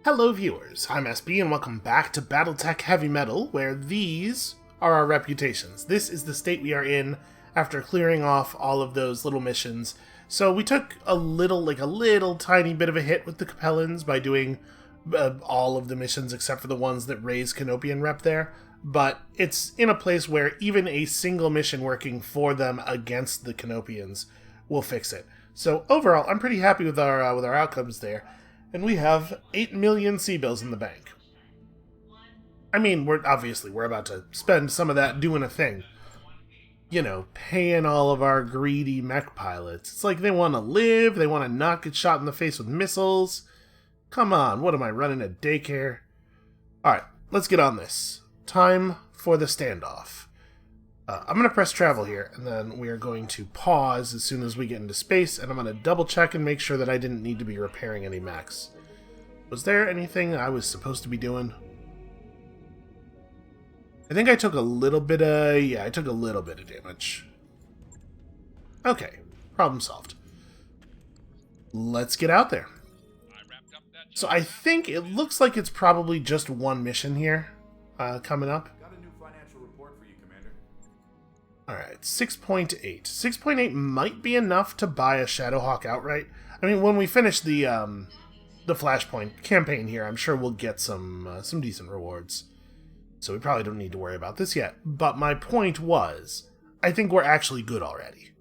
Hello viewers, I'm SB and welcome back to BattleTech Heavy Metal, where these are our reputations. This is the state we are in after clearing off all of those little missions. So we took a little tiny bit of a hit with the Capellans by doing all of the missions except for the ones that raise Canopian rep there. But it's in a place where even a single mission working for them against the Canopians will fix it. So overall, I'm pretty happy with our outcomes there. And we have 8 million C-bills in the bank. I mean, we're about to spend some of that doing a thing. You know, paying all of our greedy mech pilots. It's like they want to live, they want to not get shot in the face with missiles. Come on, what am I, running a daycare? Alright, let's get on this. Time for the standoff. I'm going to press travel here, and then we are going to pause as soon as we get into space, and I'm going to double check and make sure that I didn't need to be repairing any mechs. Was there anything I was supposed to be doing? I think I took a little bit of... yeah, I took a little bit of damage. Okay, problem solved. Let's get out there. So I think it looks like it's probably just one mission here coming up. Alright, 6.8. 6.8 might be enough to buy a Shadowhawk outright. I mean, when we finish the Flashpoint campaign here, I'm sure we'll get some decent rewards. So we probably don't need to worry about this yet. But my point was, I think we're actually good already.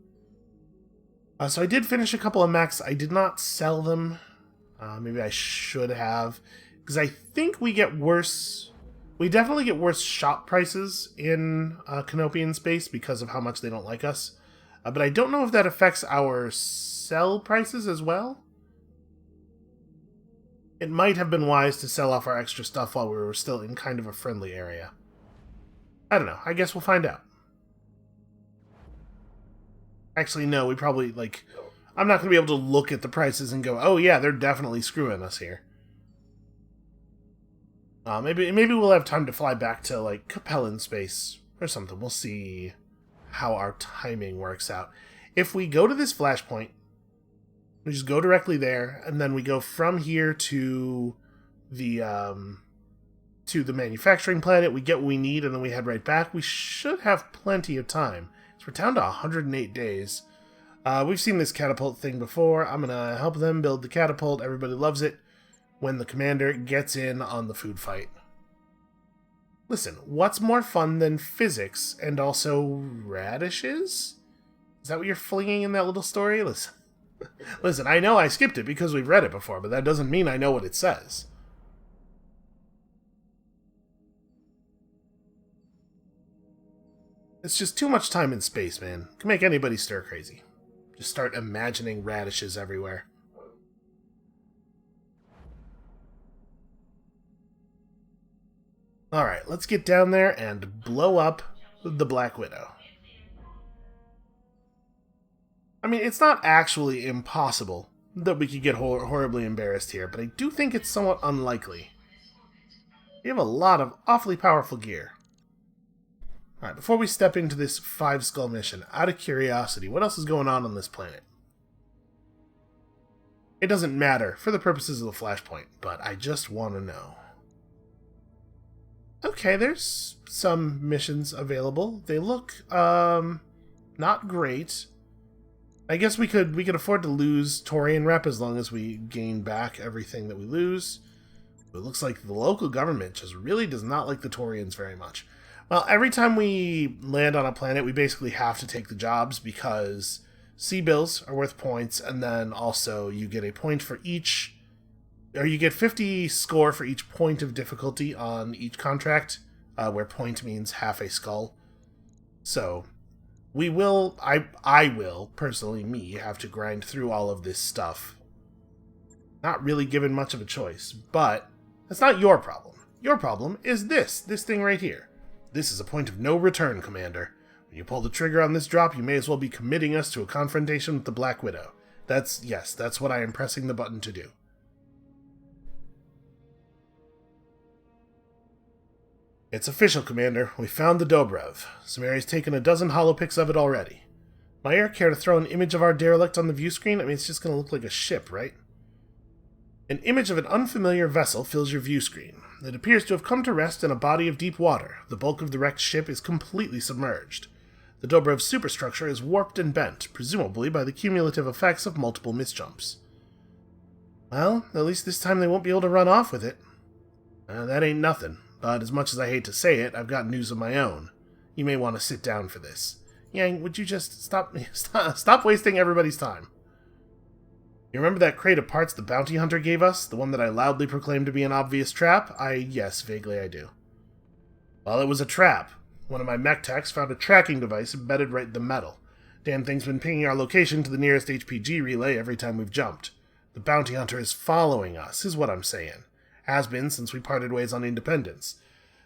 So I did finish a couple of mechs. I did not sell them. Maybe I should have. Because I think we get worse... we definitely get worse shop prices in Canopian space because of how much they don't like us. But I don't know if that affects our sell prices as well. It might have been wise to sell off our extra stuff while we were still in kind of a friendly area. I don't know. I guess we'll find out. Actually, no, we probably, I'm not going to be able to look at the prices and go, oh yeah, they're definitely screwing us here. Maybe we'll have time to fly back to, Capellan space or something. We'll see how our timing works out. If we go to this flashpoint, we just go directly there, and then we go from here to the manufacturing planet. We get what we need, and then we head right back. We should have plenty of time. So we're down to 108 days. We've seen this catapult thing before. I'm going to help them build the catapult. Everybody loves it when the commander gets in on the food fight. Listen, what's more fun than physics and also radishes? Is that what you're flinging in that little story? Listen, I know I skipped it because we've read it before, but that doesn't mean I know what it says. It's just too much time in space, man. It can make anybody stir crazy. Just start imagining radishes everywhere. Alright, let's get down there and blow up the Black Widow. I mean, it's not actually impossible that we could get horribly embarrassed here, but I do think it's somewhat unlikely. We have a lot of awfully powerful gear. Alright, before we step into this 5-skull mission, out of curiosity, what else is going on this planet? It doesn't matter for the purposes of the Flashpoint, but I just want to know. Okay, there's some missions available. They look, not great. I guess we could afford to lose Taurian rep as long as we gain back everything that we lose. But it looks like the local government just really does not like the Taurians very much. Well, every time we land on a planet, we basically have to take the jobs because C-bills are worth points, and then also you get a point for each... or you get 50 score for each point of difficulty on each contract, where point means half a skull. So, I will, personally, have to grind through all of this stuff. Not really given much of a choice, but that's not your problem. Your problem is this thing right here. This is a point of no return, Commander. When you pull the trigger on this drop, you may as well be committing us to a confrontation with the Black Widow. That's what I am pressing the button to do. It's official, Commander. We found the Dobrev. Samari's taken a dozen holopics of it already. Meyer, care to throw an image of our derelict on the view screen? I mean, it's just going to look like a ship, right? An image of an unfamiliar vessel fills your view screen. It appears to have come to rest in a body of deep water. The bulk of the wrecked ship is completely submerged. The Dobrev's superstructure is warped and bent, presumably by the cumulative effects of multiple misjumps. Well, at least this time they won't be able to run off with it. That ain't nothing, but as much as I hate to say it, I've got news of my own. You may want to sit down for this. Yang, would you just stop wasting everybody's time? You remember that crate of parts the bounty hunter gave us? The one that I loudly proclaimed to be an obvious trap? Yes, vaguely I do. Well, it was a trap. One of my mech techs found a tracking device embedded right in the metal. Damn thing's been pinging our location to the nearest HPG relay every time we've jumped. The bounty hunter is following us, is what I'm saying. Has been since we parted ways on Independence.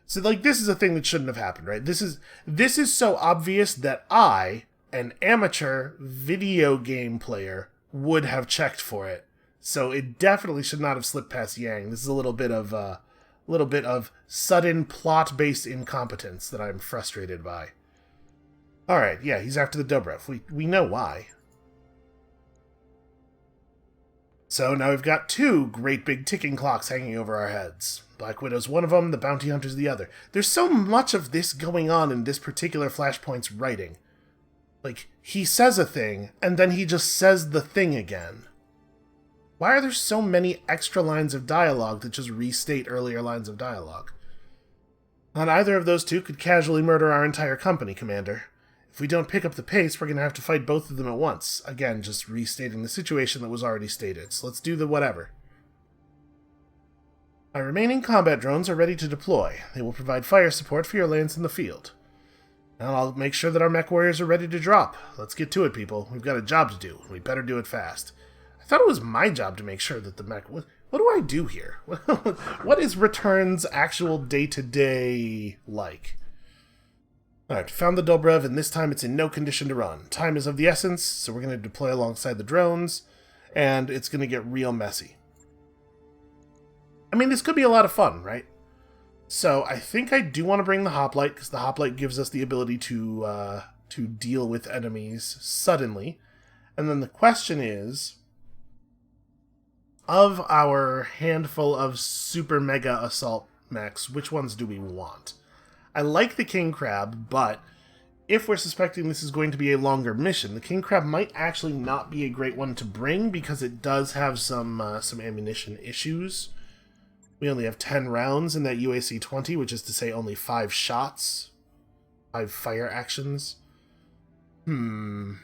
So, this is a thing that shouldn't have happened, right? This is so obvious that I, an amateur video game player, would have checked for it. So it definitely should not have slipped past Yang. This is a little bit of sudden plot-based incompetence that I'm frustrated by. Alright, yeah, he's after the Dobrev. We know why. So now we've got two great big ticking clocks hanging over our heads. Black Widow's one of them, the Bounty Hunter's the other. There's so much of this going on in this particular Flashpoint's writing. He says a thing, and then he just says the thing again. Why are there so many extra lines of dialogue that just restate earlier lines of dialogue? Not either of those two could casually murder our entire company, Commander. If we don't pick up the pace, we're going to have to fight both of them at once. Again, just restating the situation that was already stated. So let's do the whatever. My remaining combat drones are ready to deploy. They will provide fire support for your lands in the field. And I'll make sure that our mech warriors are ready to drop. Let's get to it, people. We've got a job to do. We better do it fast. I thought it was my job to make sure that the mech... What do I do here? What is Return's actual day-to-day like? Alright, found the Dobrev, and this time it's in no condition to run. Time is of the essence, so we're going to deploy alongside the drones, and it's going to get real messy. I mean, this could be a lot of fun, right? So I think I do want to bring the Hoplite, because the Hoplite gives us the ability to deal with enemies suddenly. And then the question is, of our handful of super mega assault mechs, which ones do we want? I like the King Crab, but if we're suspecting this is going to be a longer mission, the King Crab might actually not be a great one to bring, because it does have some ammunition issues. We only have 10 rounds in that UAC-20, which is to say only 5 shots. 5 fire actions. The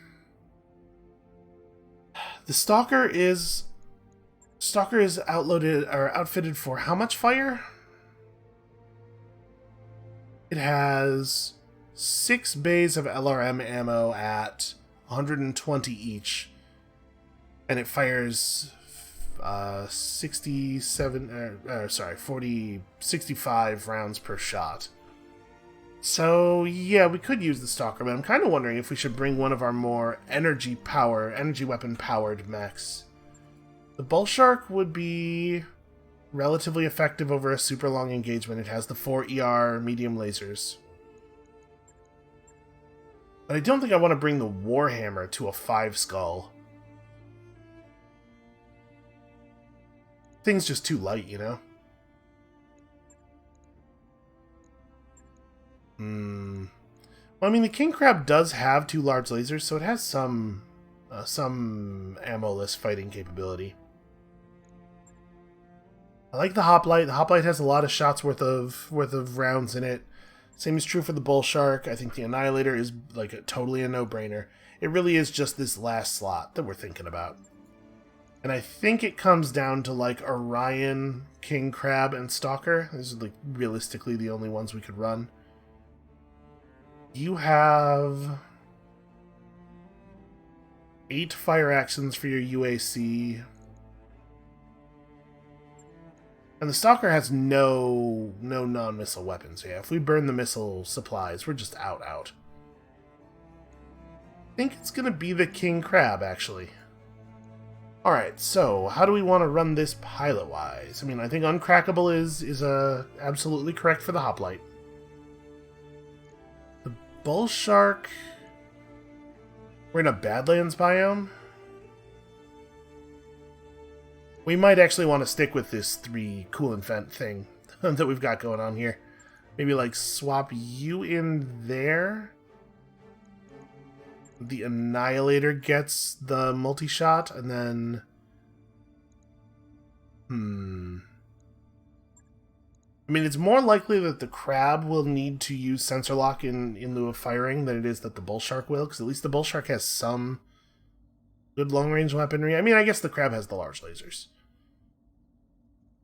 Stalker is outfitted for how much fire? It has 6 bays of LRM ammo at 120 each. And it fires 65 rounds per shot. So, yeah, we could use the Stalker, but I'm kind of wondering if we should bring one of our more energy weapon-powered mechs. The Bull Shark would be relatively effective over a super long engagement. It has the 4 ER medium lasers. But I don't think I want to bring the Warhammer to a 5 skull. Thing's just too light, you know? Well, I mean, the King Crab does have 2 large lasers, so it has some ammo-less fighting capability. I like the Hoplite. The Hoplite has a lot of shots worth of rounds in it. Same is true for the Bull Shark. I think the Annihilator is totally a no-brainer. It really is just this last slot that we're thinking about. And I think it comes down to Orion, King Crab, and Stalker. These are realistically the only ones we could run. You have 8 fire actions for your UAC. And the Stalker has no non-missile weapons. Yeah, if we burn the missile supplies, we're just out. I think it's going to be the King Crab, actually. Alright, so how do we want to run this pilot-wise? I mean, I think Uncrackable is absolutely correct for the Hoplite. The Bull Shark... We're in a Badlands biome? We might actually want to stick with this 3 coolant vent thing that we've got going on here. Maybe, like, swap you in there. The Annihilator gets the multi-shot, and then... I mean, it's more likely that the Crab will need to use Sensor Lock in lieu of firing than it is that the Bull Shark will, because at least the Bull Shark has some good long-range weaponry. I mean, I guess the Crab has the large lasers.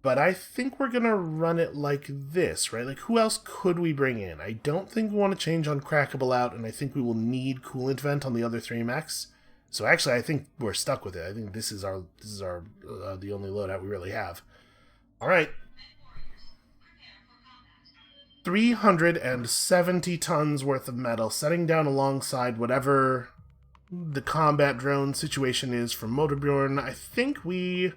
But I think we're going to run it like this, right? Like, who else could we bring in? I don't think we want to change on Crackable out, and I think we will need Coolant Vent on the other 3 mechs. So actually, I think we're stuck with it. I think this is our the only loadout we really have. All right. 370 tons worth of metal, setting down alongside whatever the combat drone situation is from Motorbjorn. I think we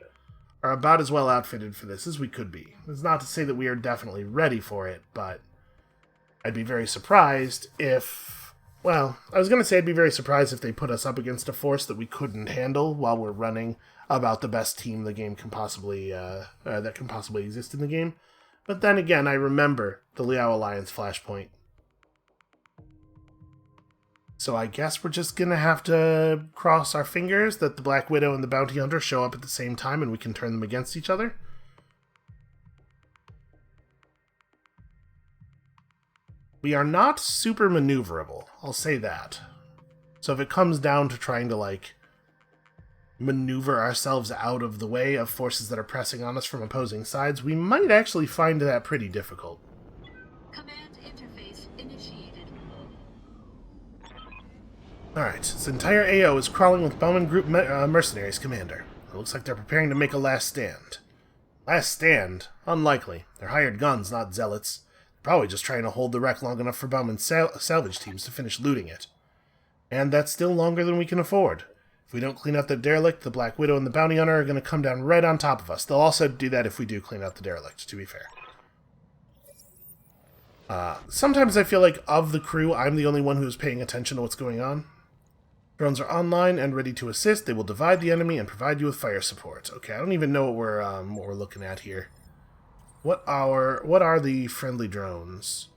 are about as well outfitted for this as we could be. It's not to say that we are definitely ready for it, but I'd be very surprised if... Well, I was going to say I'd be very surprised if they put us up against a force that we couldn't handle while we're running about the best team the game can possibly that can possibly exist in the game. But then again, I remember the Liao Alliance Flashpoint. So I guess we're just going to have to cross our fingers that the Black Widow and the Bounty Hunter show up at the same time and we can turn them against each other. We are not super maneuverable, I'll say that. So if it comes down to trying to, like, maneuver ourselves out of the way of forces that are pressing on us from opposing sides, we might actually find that pretty difficult. Command interface initiated. Alright, this entire AO is crawling with Bowman Group mercenaries, Commander. It looks like they're preparing to make a last stand. Last stand? Unlikely. They're hired guns, not zealots. They're probably just trying to hold the wreck long enough for Bowman's salvage teams to finish looting it. And that's still longer than we can afford. If we don't clean out the derelict, the Black Widow and the Bounty Hunter are going to come down right on top of us. They'll also do that if we do clean out the derelict, to be fair. Sometimes I feel like of the crew, I'm the only one who's paying attention to what's going on. Drones are online and ready to assist. They will divide the enemy and provide you with fire support. Okay, I don't even know what we're looking at here. What are the friendly drones?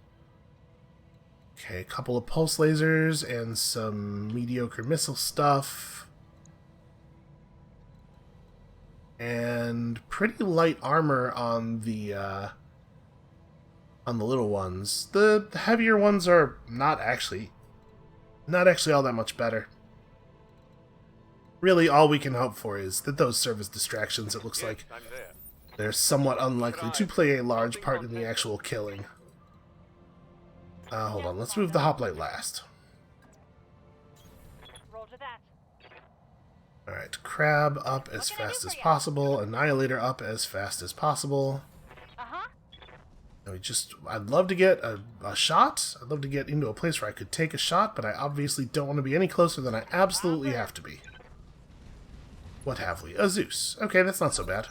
Okay, a couple of pulse lasers and some mediocre missile stuff. And pretty light armor on the little ones. The heavier ones are not actually all that much better. Really, all we can hope for is that those serve as distractions. It looks like they're somewhat unlikely to play a large part in the actual killing. Hold on, let's move the hoplite last. Alright, Crab up as fast as possible, Annihilator up as fast as possible. I'd love to get a shot. I'd love to get into a place where I could take a shot, but I obviously don't want to be any closer than I absolutely have to be. What have we? A Zeus. Okay, that's not so bad.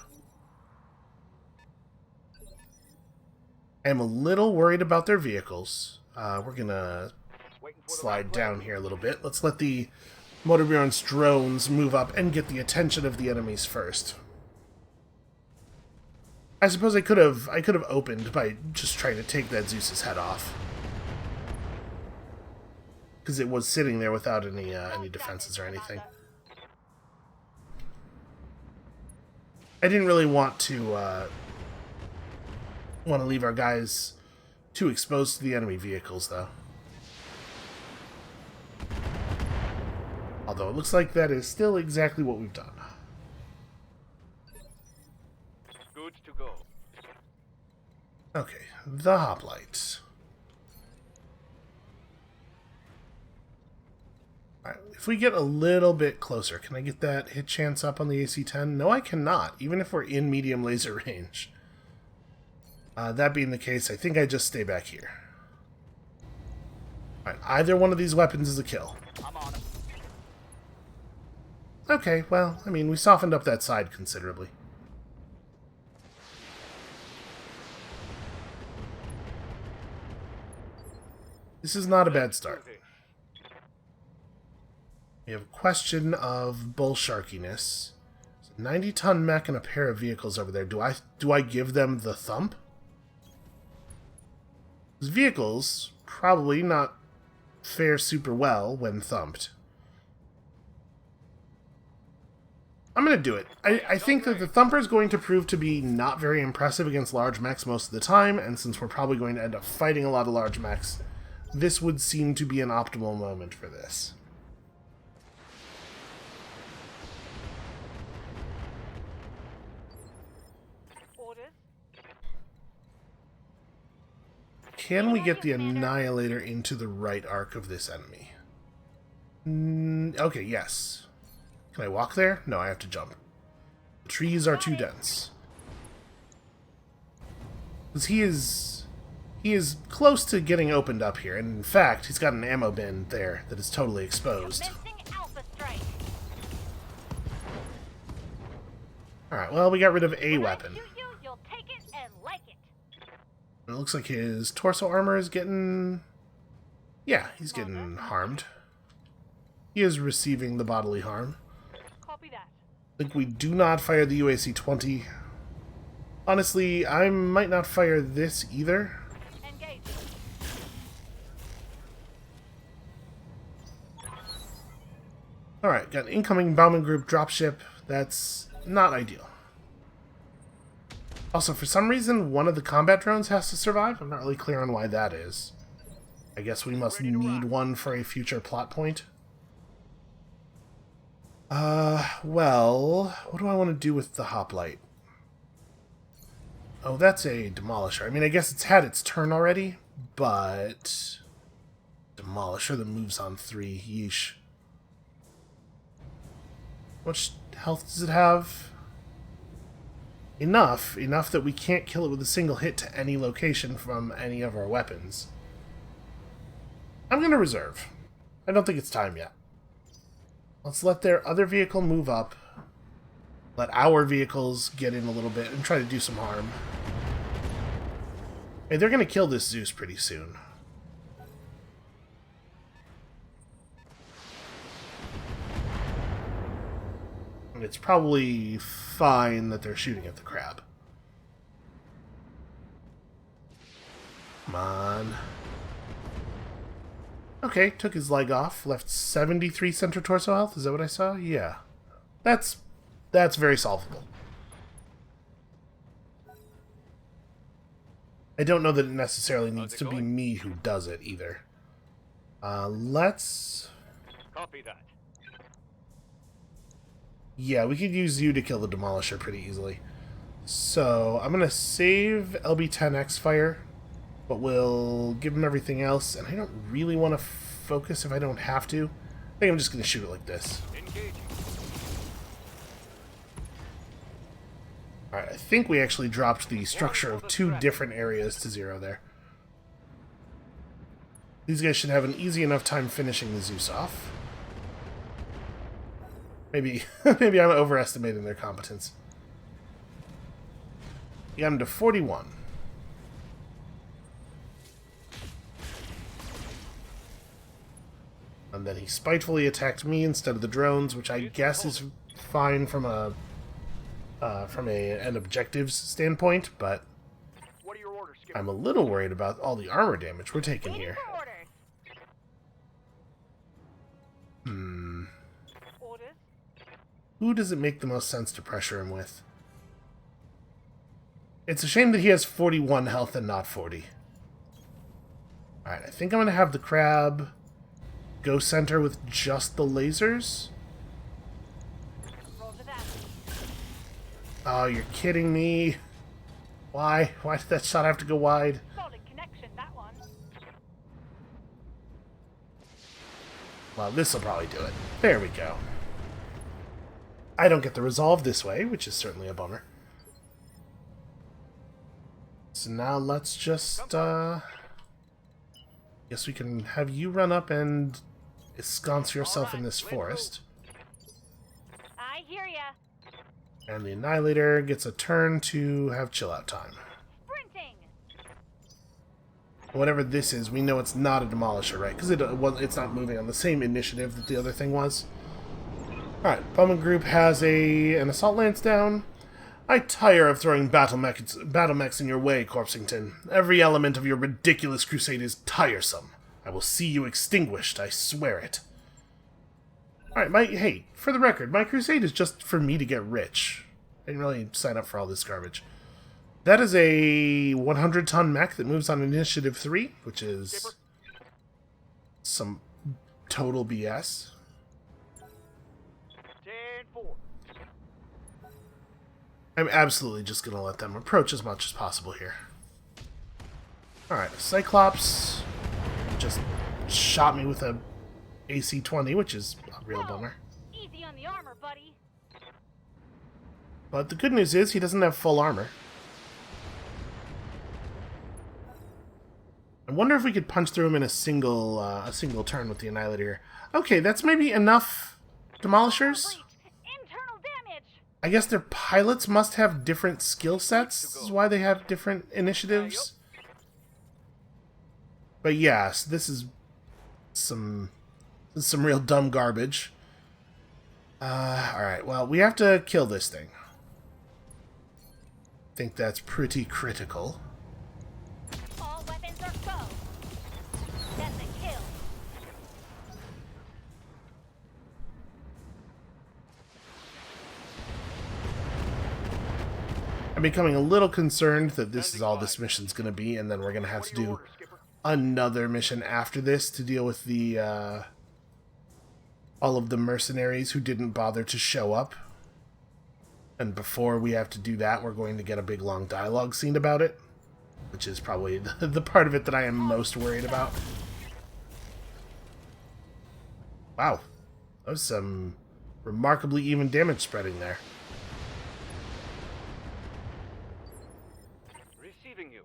I'm a little worried about their vehicles. We're gonna slide down here a little bit. Let's let the Motorbjorn's drones move up and get the attention of the enemies first. I suppose I could have opened by just trying to take that Zeus's head off, because it was sitting there without any defenses or anything. I didn't really want to leave our guys too exposed to the enemy vehicles, though. Although it looks like that is still exactly what we've done. Good to go. Okay, the hoplite. Alright, if we get a little bit closer, can I get that hit chance up on the AC-10? No, I cannot, even if we're in medium laser range. That being the case, I think I just stay back here. Alright, either one of these weapons is a kill. I'm on it. Okay, well, I mean, we softened up that side considerably. This is not a bad start. We have a question of bull sharkiness. 90-ton mech and a pair of vehicles over there. Do I give them the thump? These vehicles probably not fare super well when thumped. I'm going to do it. I think that the thumper is going to prove to be not very impressive against large mechs most of the time, and since we're probably going to end up fighting a lot of large mechs, this would seem to be an optimal moment for this. Can we get the Annihilator into the right arc of this enemy? Okay, yes. Can I walk there? No, I have to jump. The trees are too dense. Because he is close to getting opened up here, and in fact, he's got an ammo bin there that is totally exposed. Alright, well, we got rid of a weapon. It looks like his torso armor is getting... Yeah, he's getting harmed. He is receiving the bodily harm. Copy that. I think we do not fire the UAC-20. Honestly, I might not fire this either. Engage. Alright, got an incoming Bauman Group dropship. That's not ideal. Also, for some reason, one of the combat drones has to survive. I'm not really clear on why that is. I guess we must need one for a future plot point. Well, what do I want to do with the hoplite? Oh, that's a demolisher. I mean, I guess it's had its turn already, but... Demolisher that moves on 3. Yeesh. How much health does it have? Enough that we can't kill it with a single hit to any location from any of our weapons. I'm going to reserve. I don't think it's time yet. Let's let their other vehicle move up. Let our vehicles get in a little bit and try to do some harm. Hey, they're going to kill this Zeus pretty soon. And it's probably fine that they're shooting at the crab. Come on. Okay, took his leg off. Left 73 center torso health. Is that what I saw? Yeah. That's very solvable. I don't know that it necessarily needs to be me who does it either. Let's... Copy that. Yeah, we could use you to kill the Demolisher pretty easily. So, I'm going to save LB-10X fire, but we'll give him everything else, and I don't really want to focus if I don't have to. I think I'm just going to shoot it like this. Engaging. Alright, I think we actually dropped the structure of 2 different areas to 0 there. These guys should have an easy enough time finishing the Zeus off. Maybe I'm overestimating their competence. You got him to 41. And then he spitefully attacked me instead of the drones, which I guess is fine from an objectives standpoint, but What are your orders, Skipper? I'm a little worried about all the armor damage we're taking Waiting here. for orders. Orders. Who does it make the most sense to pressure him with? It's a shame that he has 41 health and not 40. Alright, I think I'm going to have the crab go center with just the lasers. Roger that. Oh, you're kidding me. Why? Why did that shot have to go wide? Solid connection, that one. Well, this'll probably do it. There we go. I don't get the resolve this way, which is certainly a bummer. So now let's just, guess we can have you run up and ensconce yourself in this forest. I hear ya. And the Annihilator gets a turn to have chill out time. Sprinting. Whatever this is, we know it's not a Demolisher, right? Because it's not moving on the same initiative that the other thing was. Alright, Bowman Group has an assault lance down. I tire of throwing battle mechs in your way, Corpsington. Every element of your ridiculous crusade is tiresome. I will see you extinguished, I swear it. Alright, hey, for the record, my crusade is just for me to get rich. I didn't really sign up for all this garbage. That is a 100-ton mech that moves on Initiative 3, which is some total BS. 10-4. I'm absolutely just going to let them approach as much as possible here. Alright, Cyclops just shot me with a AC-20, which is a real bummer. Easy on the armor, buddy. But the good news is he doesn't have full armor. I wonder if we could punch through him in a single turn with the Annihilator. Okay, that's maybe enough demolishers. Internal damage. I guess their pilots must have different skill sets. This is why they have different initiatives. But yes, this is some real dumb garbage. Alright, well, we have to kill this thing. I think that's pretty critical. All weapons are go. That's a kill. I'm becoming a little concerned that this is all this mission's going to be, and then we're going to have to do another mission after this to deal with the all of the mercenaries who didn't bother to show up. And before we have to do that, we're going to get a big long dialogue scene about it, which is probably the part of it that I am most worried about. Wow, that was some remarkably even damage spreading there. Receiving you.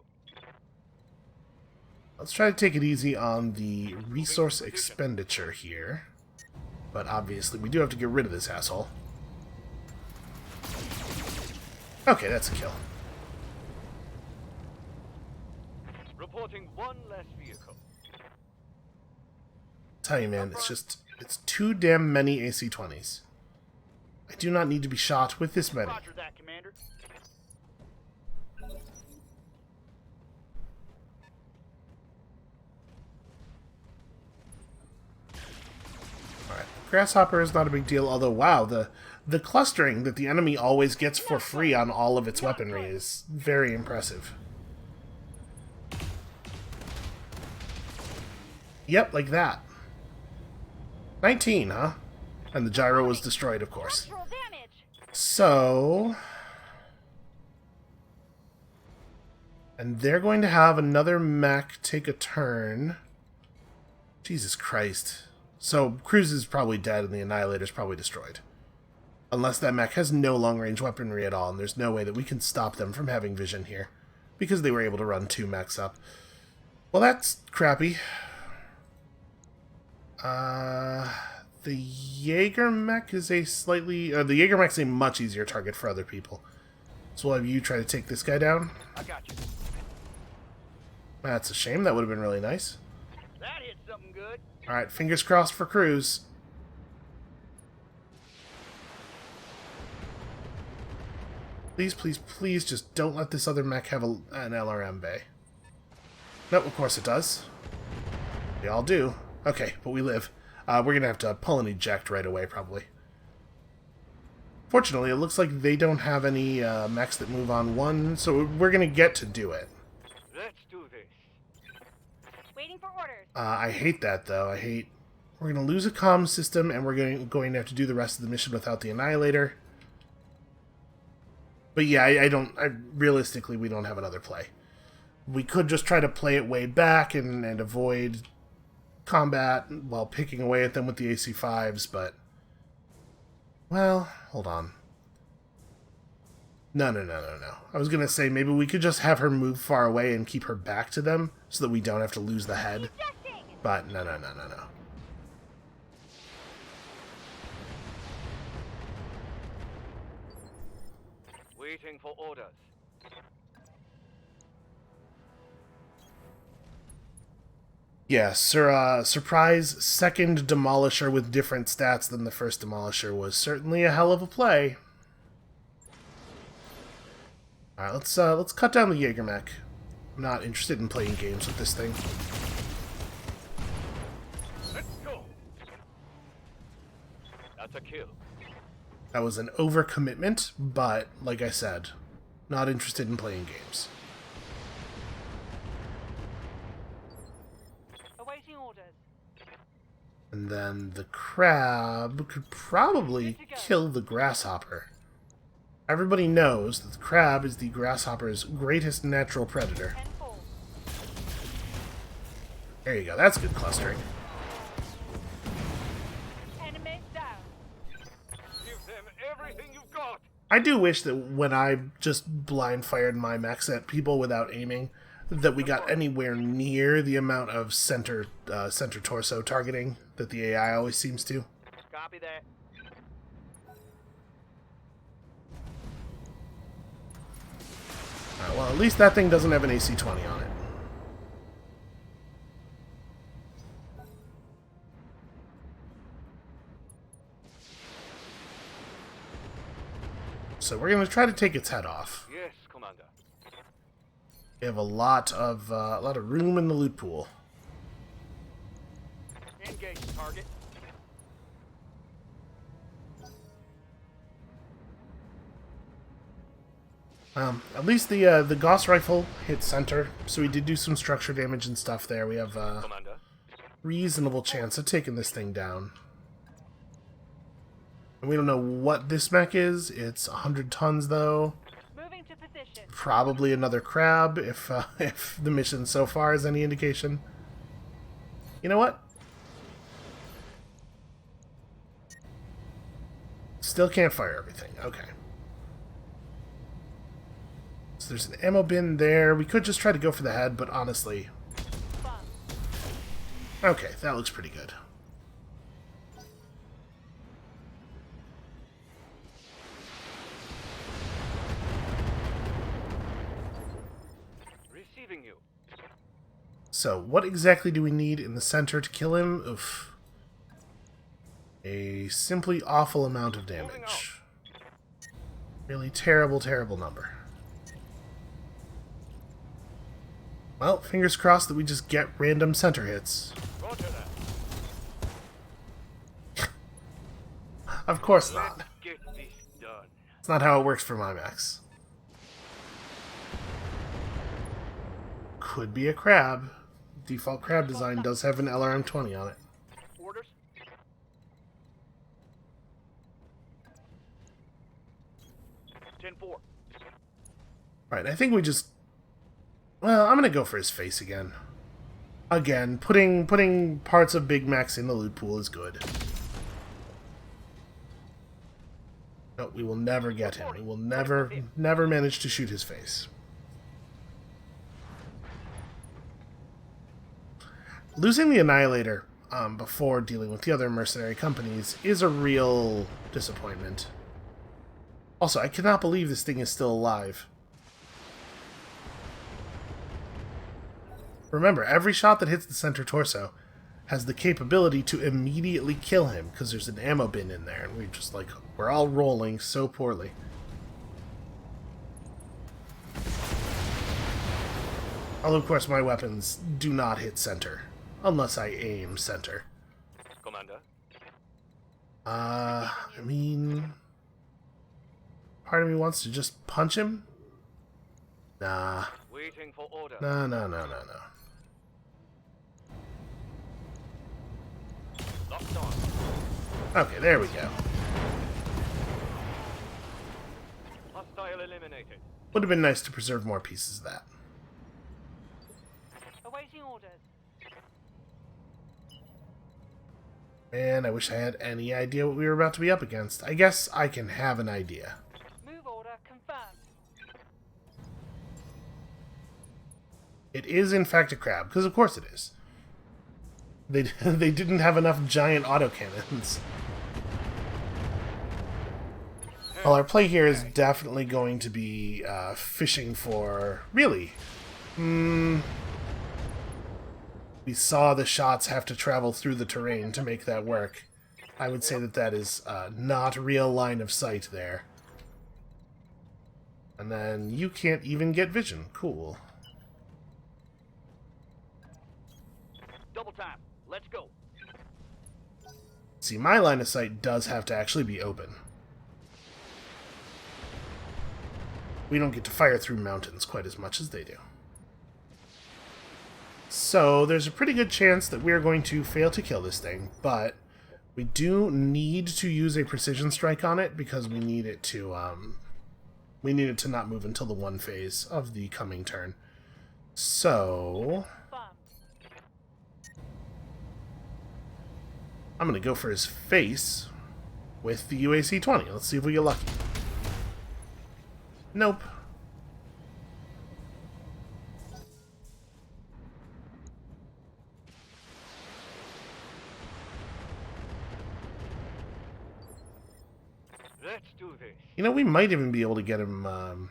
Let's try to take it easy on the resource expenditure here. But obviously, we do have to get rid of this asshole. Okay, that's a kill. Reporting one less vehicle. Tell you, man, it's too damn many AC-20s. I do not need to be shot with this many. Roger that, Commander. Alright, Grasshopper is not a big deal, although, wow, the clustering that the enemy always gets for free on all of its weaponry is very impressive. Yep, like that. 19, huh? And the gyro was destroyed, of course. Natural damage. So... and they're going to have another mech take a turn. Jesus Christ. So, Cruz is probably dead and the Annihilator's probably destroyed. Unless that mech has no long-range weaponry at all, and there's no way that we can stop them from having vision here. Because they were able to run 2 mechs up. Well, that's crappy. The Jaeger mech is a slightly... the Jaeger mech's a much easier target for other people. So we'll have you try to take this guy down. I got you. That's a shame. That would have been really nice. That hit something good. Alright, fingers crossed for Cruz. Please, please, please just don't let this other mech have an LRM bay. Nope, of course it does. They all do. Okay, but we live. We're going to have to pull an eject right away, probably. Fortunately, it looks like they don't have any mechs that move on 1, so we're going to get to do it. Let's do this. Waiting for orders. I hate that, though. We're going to lose a comm system, and we're going to have to do the rest of the mission without the Annihilator. But yeah, realistically, we don't have another play. We could just try to play it way back and avoid combat while picking away at them with the AC-5s, but... well, hold on. No. I was going to say maybe we could just have her move far away and keep her back to them so that we don't have to lose the head. Ejecting. But no. Waiting for orders. Yeah, surprise second Demolisher with different stats than the first Demolisher was certainly a hell of a play. Alright, let's cut down the Jaeger mech. I'm not interested in playing games with this thing. Let's go. That's a kill. That was an overcommitment, but, like I said, not interested in playing games. Awaiting orders. And then the crab could probably kill the grasshopper. Everybody knows that the crab is the grasshopper's greatest natural predator. 10-4. There you go, that's good clustering. Enemy down. Give them everything you've got. I do wish that when I just blind fired my mechs at people without aiming, that we got anywhere near the amount of center torso targeting that the AI always seems to. Copy that. Well, at least that thing doesn't have an AC-20 on it. So we're going to try to take its head off. Yes, Commander. We have a lot of room in the loot pool. Engage target. At least the Gauss rifle hit center, so we did do some structure damage and stuff there. We have a Commander. reasonable chance of taking this thing down. And we don't know what this mech is. It's 100 tons, though. Moving to position. Probably another crab, if the mission so far is any indication. You know what? Still can't fire everything. Okay. So there's an ammo bin there. We could just try to go for the head, but honestly... Bomb. Okay, that looks pretty good. Receiving you. So, what exactly do we need in the center to kill him? Oof. A simply awful amount of damage. Really terrible, terrible number. Well, fingers crossed that we just get random center hits. Roger that. Of course not. Let's get this done. It's not how it works for my mechs. Could be a crab. Default crab design does have an LRM-20 on it. Orders. Ten-4. Right, I think we just... Well, I'm gonna go for his face again. Again, putting parts of Big Macs in the loot pool is good. No, we will never get him. We will never manage to shoot his face. Losing the Annihilator before dealing with the other mercenary companies is a real disappointment. Also, I cannot believe this thing is still alive. Remember, every shot that hits the center torso has the capability to immediately kill him because there's an ammo bin in there, and we're all rolling so poorly. Although, of course, my weapons do not hit center, unless I aim center. Commander. I mean... Part of me wants to just punch him? Nah. Waiting for order. No. Locked on. Okay, there we go. Hostile eliminated. Would have been nice to preserve more pieces of that. Awaiting orders. Man, I wish I had any idea what we were about to be up against. I guess I can have an idea. Move order confirmed. It is, in fact, a crab, because of course it is. They didn't have enough giant autocannons. Well, our play here is definitely going to be fishing for... Really? we saw the shots have to travel through the terrain to make that work. I would say that that is not real line of sight there. And then you can't even get vision. Cool. Double tap. Let's go. See, my line of sight does have to actually be open. We don't get to fire through mountains quite as much as they do. So, there's a pretty good chance that we're going to fail to kill this thing, but we do need to use a precision strike on it because we need it to not move until the 1 phase of the coming turn. So, I'm going to go for his face with the UAC-20. Let's see if we get lucky. Nope. Let's do this. You know, we might even be able to get him,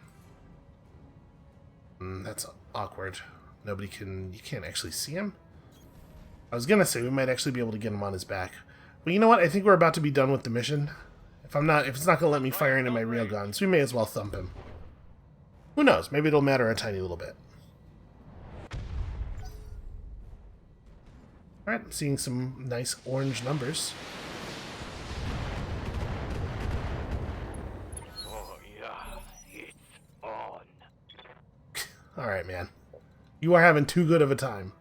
that's awkward. You can't actually see him? I was gonna say we might actually be able to get him on his back. But you know what? I think we're about to be done with the mission. If it's not gonna let me fire into my real guns, we may as well thump him. Who knows? Maybe it'll matter a tiny little bit. Alright, I'm seeing some nice orange numbers. Oh yeah, it's on. Alright, man. You are having too good of a time.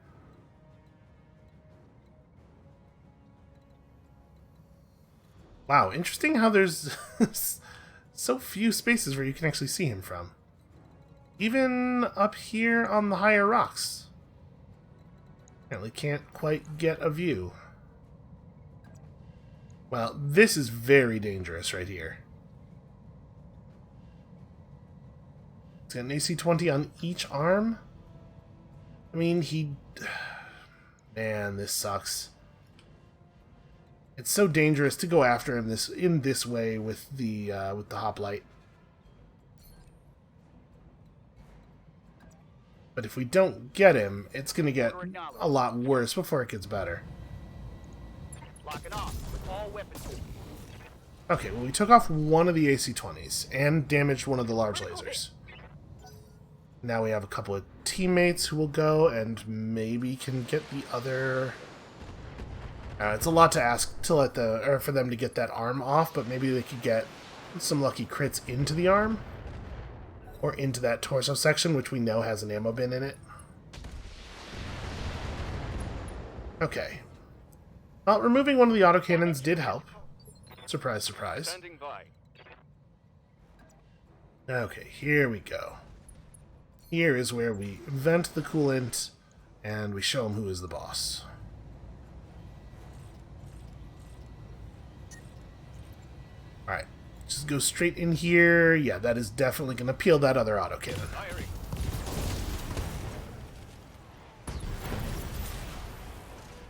Wow, interesting how there's so few spaces where you can actually see him from. Even up here on the higher rocks. Apparently can't quite get a view. Well, this is very dangerous right here. It's got an AC-20 on each arm. I mean, man, this sucks. It's so dangerous to go after him in this way with the hoplite. But if we don't get him, it's going to get a lot worse before it gets better. Locking off with all weapons. Okay, well, we took off one of the AC-20s and damaged one of the large lasers. Now we have a couple of teammates who will go and maybe can get the other... it's a lot to ask to for them to get that arm off, but maybe they could get some lucky crits into the arm. Or into that torso section, which we know has an ammo bin in it. Okay. Well, removing one of the autocannons did help. Surprise, surprise. Standing by. Okay, here we go. Here is where we vent the coolant, and we show him who is the boss. Alright. Just go straight in here. Yeah, that is definitely going to peel that other autocannon. Firing.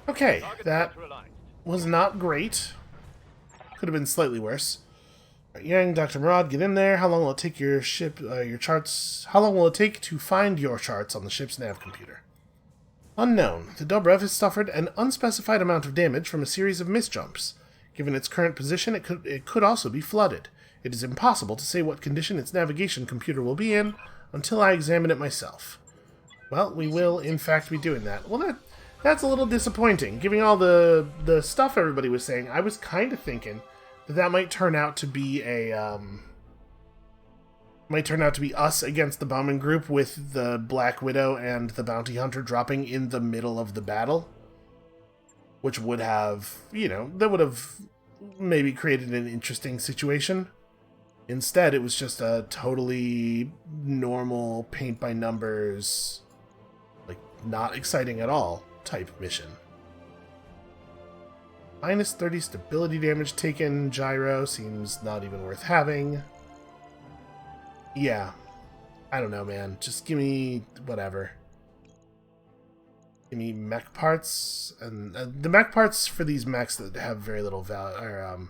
Okay, Target that neutralized. was not great. Could have been slightly worse. Right, Yang, Dr. Murad, get in there. How long will it take your charts? How long will it take to find your charts on the ship's nav computer? Unknown. The Dobrev has suffered an unspecified amount of damage from a series of misjumps. Given its current position, it could also be flooded. It is impossible to say what condition its navigation computer will be in until I examine it myself. Well, we will, in fact, be doing that. Well, that's a little disappointing. Given all the stuff everybody was saying, I was kind of thinking that might turn out to be us against the Bowman group with the Black Widow and the Bounty Hunter dropping in the middle of the battle. Which would have, that would have maybe created an interesting situation. Instead, it was just a totally normal paint-by-numbers, like, not exciting at all type mission. Minus 30 stability damage taken. Gyro seems not even worth having. Yeah. I don't know, man. Just give me whatever. Give me mech parts, and the mech parts for these mechs that have very little value, or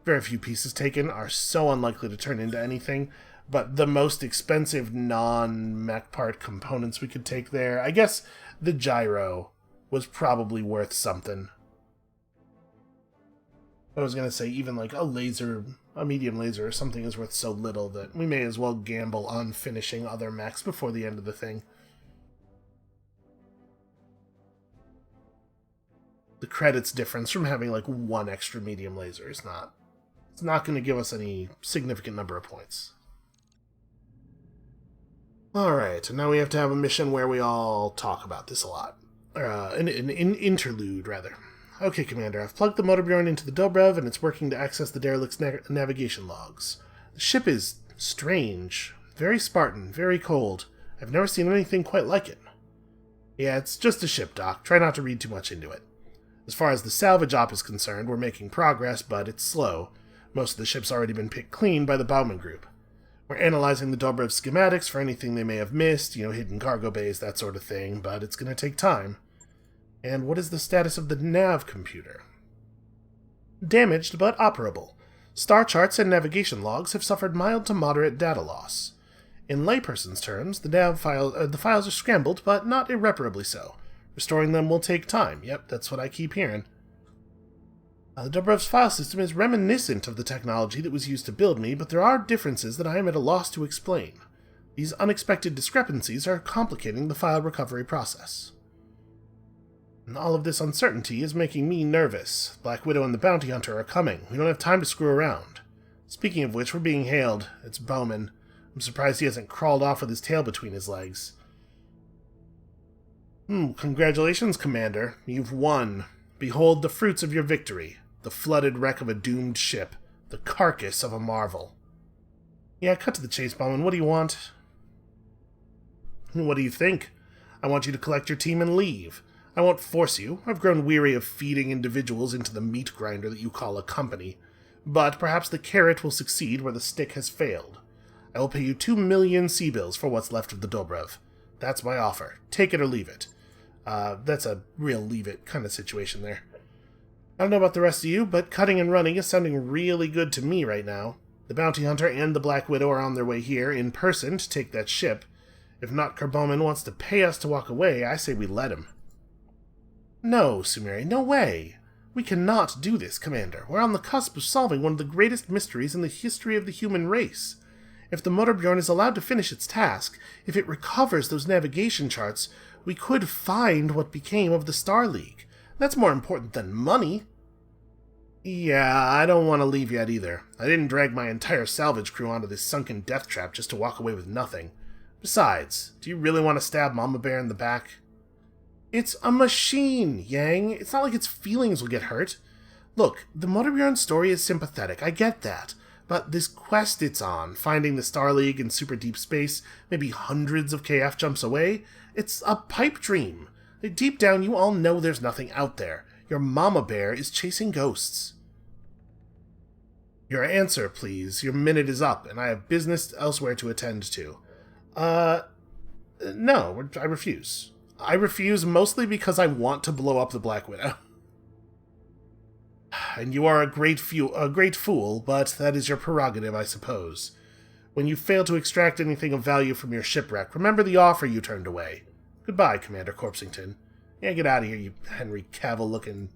very few pieces taken, are so unlikely to turn into anything. But the most expensive non-mech part components we could take there, I guess the gyro was probably worth something. I was going to say even like a medium laser or something is worth so little that we may as well gamble on finishing other mechs before the end of the thing. The credits difference from having like one extra medium laser is not going to give us any significant number of points. Alright, and now we have to have a mission where we all talk about this a lot. An interlude, rather. Okay, Commander, I've plugged the Motorbjorn into the Dobrev, and it's working to access the derelict's navigation logs. The ship is strange, very Spartan, very cold. I've never seen anything quite like it. Yeah, it's just a ship, Doc. Try not to read too much into it. As far as the salvage op is concerned, we're making progress, but it's slow. Most of the ship's already been picked clean by the Bauman Group. We're analyzing the Dobrev schematics for anything they may have missed, hidden cargo bays, that sort of thing, but it's going to take time. And what is the status of the nav computer? Damaged, but operable. Star charts and navigation logs have suffered mild to moderate data loss. In layperson's terms, the files are scrambled, but not irreparably so. Restoring them will take time. Yep, that's what I keep hearing. The Dobrev's file system is reminiscent of the technology that was used to build me, but there are differences that I am at a loss to explain. These unexpected discrepancies are complicating the file recovery process. And all of this uncertainty is making me nervous. Black Widow and the Bounty Hunter are coming. We don't have time to screw around. Speaking of which, we're being hailed. It's Bowman. I'm surprised he hasn't crawled off with his tail between his legs. Congratulations, Commander. You've won. Behold the fruits of your victory. The flooded wreck of a doomed ship. The carcass of a marvel. Yeah, cut to the chase, Bowman. What do you want? What do you think? I want you to collect your team and leave. I won't force you. I've grown weary of feeding individuals into the meat grinder that you call a company. But perhaps the carrot will succeed where the stick has failed. I will pay you 2 million C-bills for what's left of the Dobrev. That's my offer. Take it or leave it. That's a real leave-it kind of situation there. I don't know about the rest of you, but cutting and running is sounding really good to me right now. The Bounty Hunter and the Black Widow are on their way here in person to take that ship. If Notker Bowman wants to pay us to walk away, I say we let him. No, Sumeri, no way. We cannot do this, Commander. We're on the cusp of solving one of the greatest mysteries in the history of the human race. If the Motorbjorn is allowed to finish its task, if it recovers those navigation charts, we could find what became of the Star League. That's more important than money. Yeah, I don't want to leave yet either. I didn't drag my entire salvage crew onto this sunken death trap just to walk away with nothing. Besides, do you really want to stab Mama Bear in the back? It's a machine, Yang. It's not like its feelings will get hurt. Look, the Motorbjorn story is sympathetic, I get that. But this quest it's on, finding the Star League in super deep space, maybe hundreds of KF jumps away, it's a pipe dream. Deep down, you all know there's nothing out there. Your Mama Bear is chasing ghosts. Your answer, please. Your minute is up, and I have business elsewhere to attend to. No, I refuse. I refuse mostly because I want to blow up the Black Widow. And you are a great fool, but that is your prerogative, I suppose. When you fail to extract anything of value from your shipwreck, remember the offer you turned away. Goodbye, Commander Corpsington. Yeah, get out of here, you Henry Cavill-looking...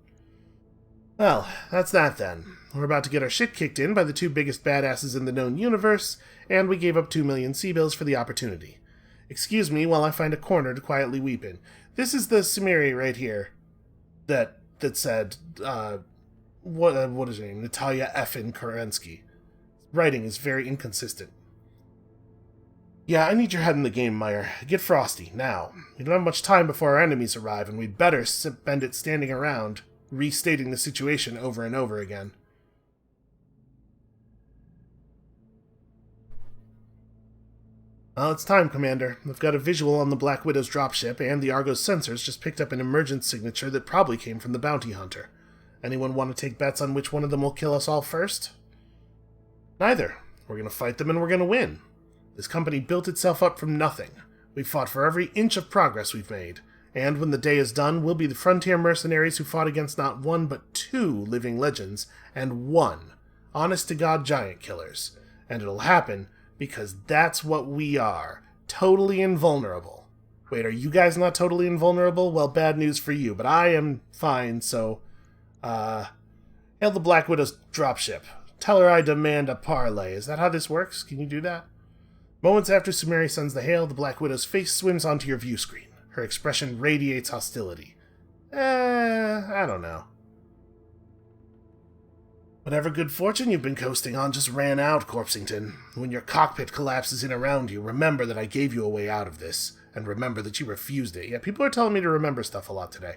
Well, that's that then. We're about to get our shit kicked in by the 2 biggest badasses in the known universe, and we gave up 2 million C-bills for the opportunity. Excuse me while I find a corner to quietly weep in. This is the Sumeri right here that said, what is her name? Natalia Effin Kerensky. Writing is very inconsistent. Yeah, I need your head in the game, Meyer. Get frosty, now. We don't have much time before our enemies arrive, and we'd better spend it standing around, restating the situation over and over again. Well, it's time, Commander. I've got a visual on the Black Widow's dropship, and the Argo's sensors just picked up an emergence signature that probably came from the Bounty Hunter. Anyone want to take bets on which one of them will kill us all first? Neither. We're going to fight them and we're going to win. This company built itself up from nothing. We've fought for every inch of progress we've made. And when the day is done, we'll be the frontier mercenaries who fought against not 1 but 2 living legends, and 1 honest-to-God giant killers. And it'll happen because that's what we are. Totally invulnerable. Wait, are you guys not totally invulnerable? Well, bad news for you, but I am fine, so... Hail the Black Widow's dropship. Tell her I demand a parley. Is that how this works? Can you do that? Moments after Sumeri sends the hail, the Black Widow's face swims onto your view screen. Her expression radiates hostility. I don't know. Whatever good fortune you've been coasting on just ran out, Corpsington. When your cockpit collapses in around you, remember that I gave you a way out of this. And remember that you refused it. Yeah, people are telling me to remember stuff a lot today.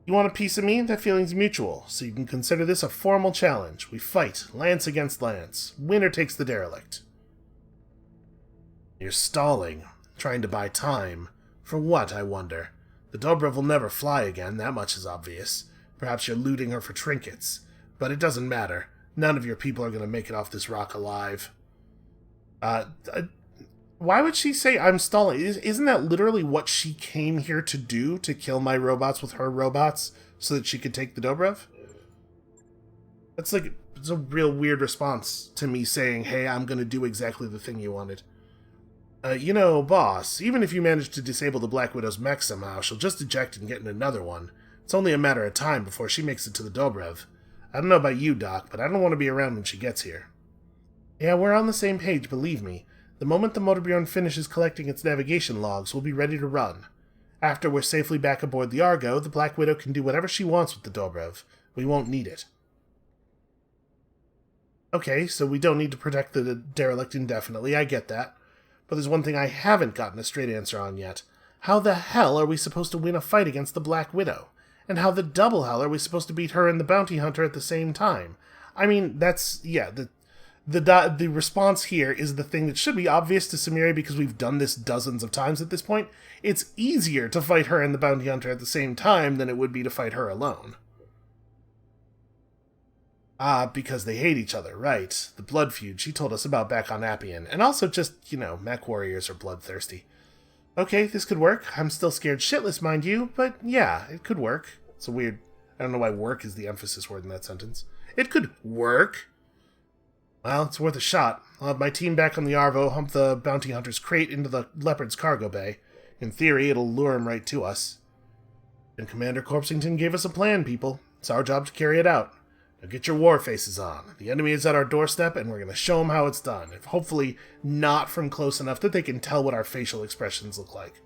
You want a piece of me? That feeling's mutual, so you can consider this a formal challenge. We fight, lance against lance. Winner takes the derelict. You're stalling, trying to buy time. For what, I wonder? The Dobrev will never fly again, that much is obvious. Perhaps you're looting her for trinkets. But it doesn't matter. None of your people are going to make it off this rock alive. Why would she say I'm stalling? Isn't that literally what she came here to do? To kill my robots with her robots so that she could take the Dobrev? That's like, it's a real weird response to me saying, hey, I'm going to do exactly the thing you wanted. You know, boss, even if you manage to disable the Black Widow's mech somehow, she'll just eject and get in another one. It's only a matter of time before she makes it to the Dobrev. I don't know about you, Doc, but I don't want to be around when she gets here. Yeah, we're on the same page, believe me. The moment the Motorbjorn finishes collecting its navigation logs, we'll be ready to run. After we're safely back aboard the Argo, the Black Widow can do whatever she wants with the Dobrev. We won't need it. Okay, so we don't need to protect the derelict indefinitely, I get that. But there's one thing I haven't gotten a straight answer on yet. How the hell are we supposed to win a fight against the Black Widow? And how the double hell are we supposed to beat her and the bounty hunter at the same time? I mean, that's, yeah, the response here is the thing that should be obvious to Sumeri because we've done this dozens of times at this point. It's easier to fight her and the bounty hunter at the same time than it would be to fight her alone. Ah, because they hate each other, right. The blood feud she told us about back on Appian. And also just, you know, mech warriors are bloodthirsty. Okay, this could work. I'm still scared shitless, mind you, but yeah, it could work. It's a weird... I don't know why work is the emphasis word in that sentence. It could work. Well, it's worth a shot. I'll have my team back on the Arvo hump the bounty hunter's crate into the Leopard's cargo bay. In theory, it'll lure him right to us. And Commander Corpsington gave us a plan, people. It's our job to carry it out. Now get your war faces on. The enemy is at our doorstep, and we're going to show them how it's done. Hopefully not from close enough that they can tell what our facial expressions look like.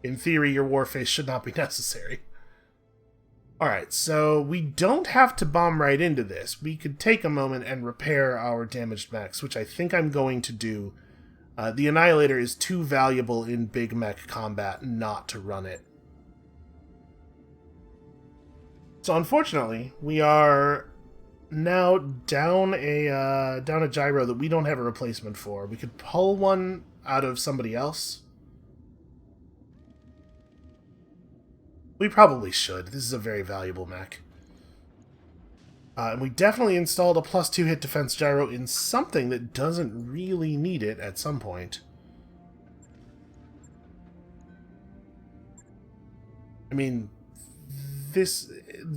In theory, your war face should not be necessary. Alright, so we don't have to bomb right into this. We could take a moment and repair our damaged mechs, which I think I'm going to do. The Annihilator is too valuable in big mech combat not to run it. So unfortunately, we are now down a gyro that we don't have a replacement for. We could pull one out of somebody else. We probably should. This is a very valuable mech. And we definitely installed a +2 hit defense gyro in something that doesn't really need it at some point. I mean, this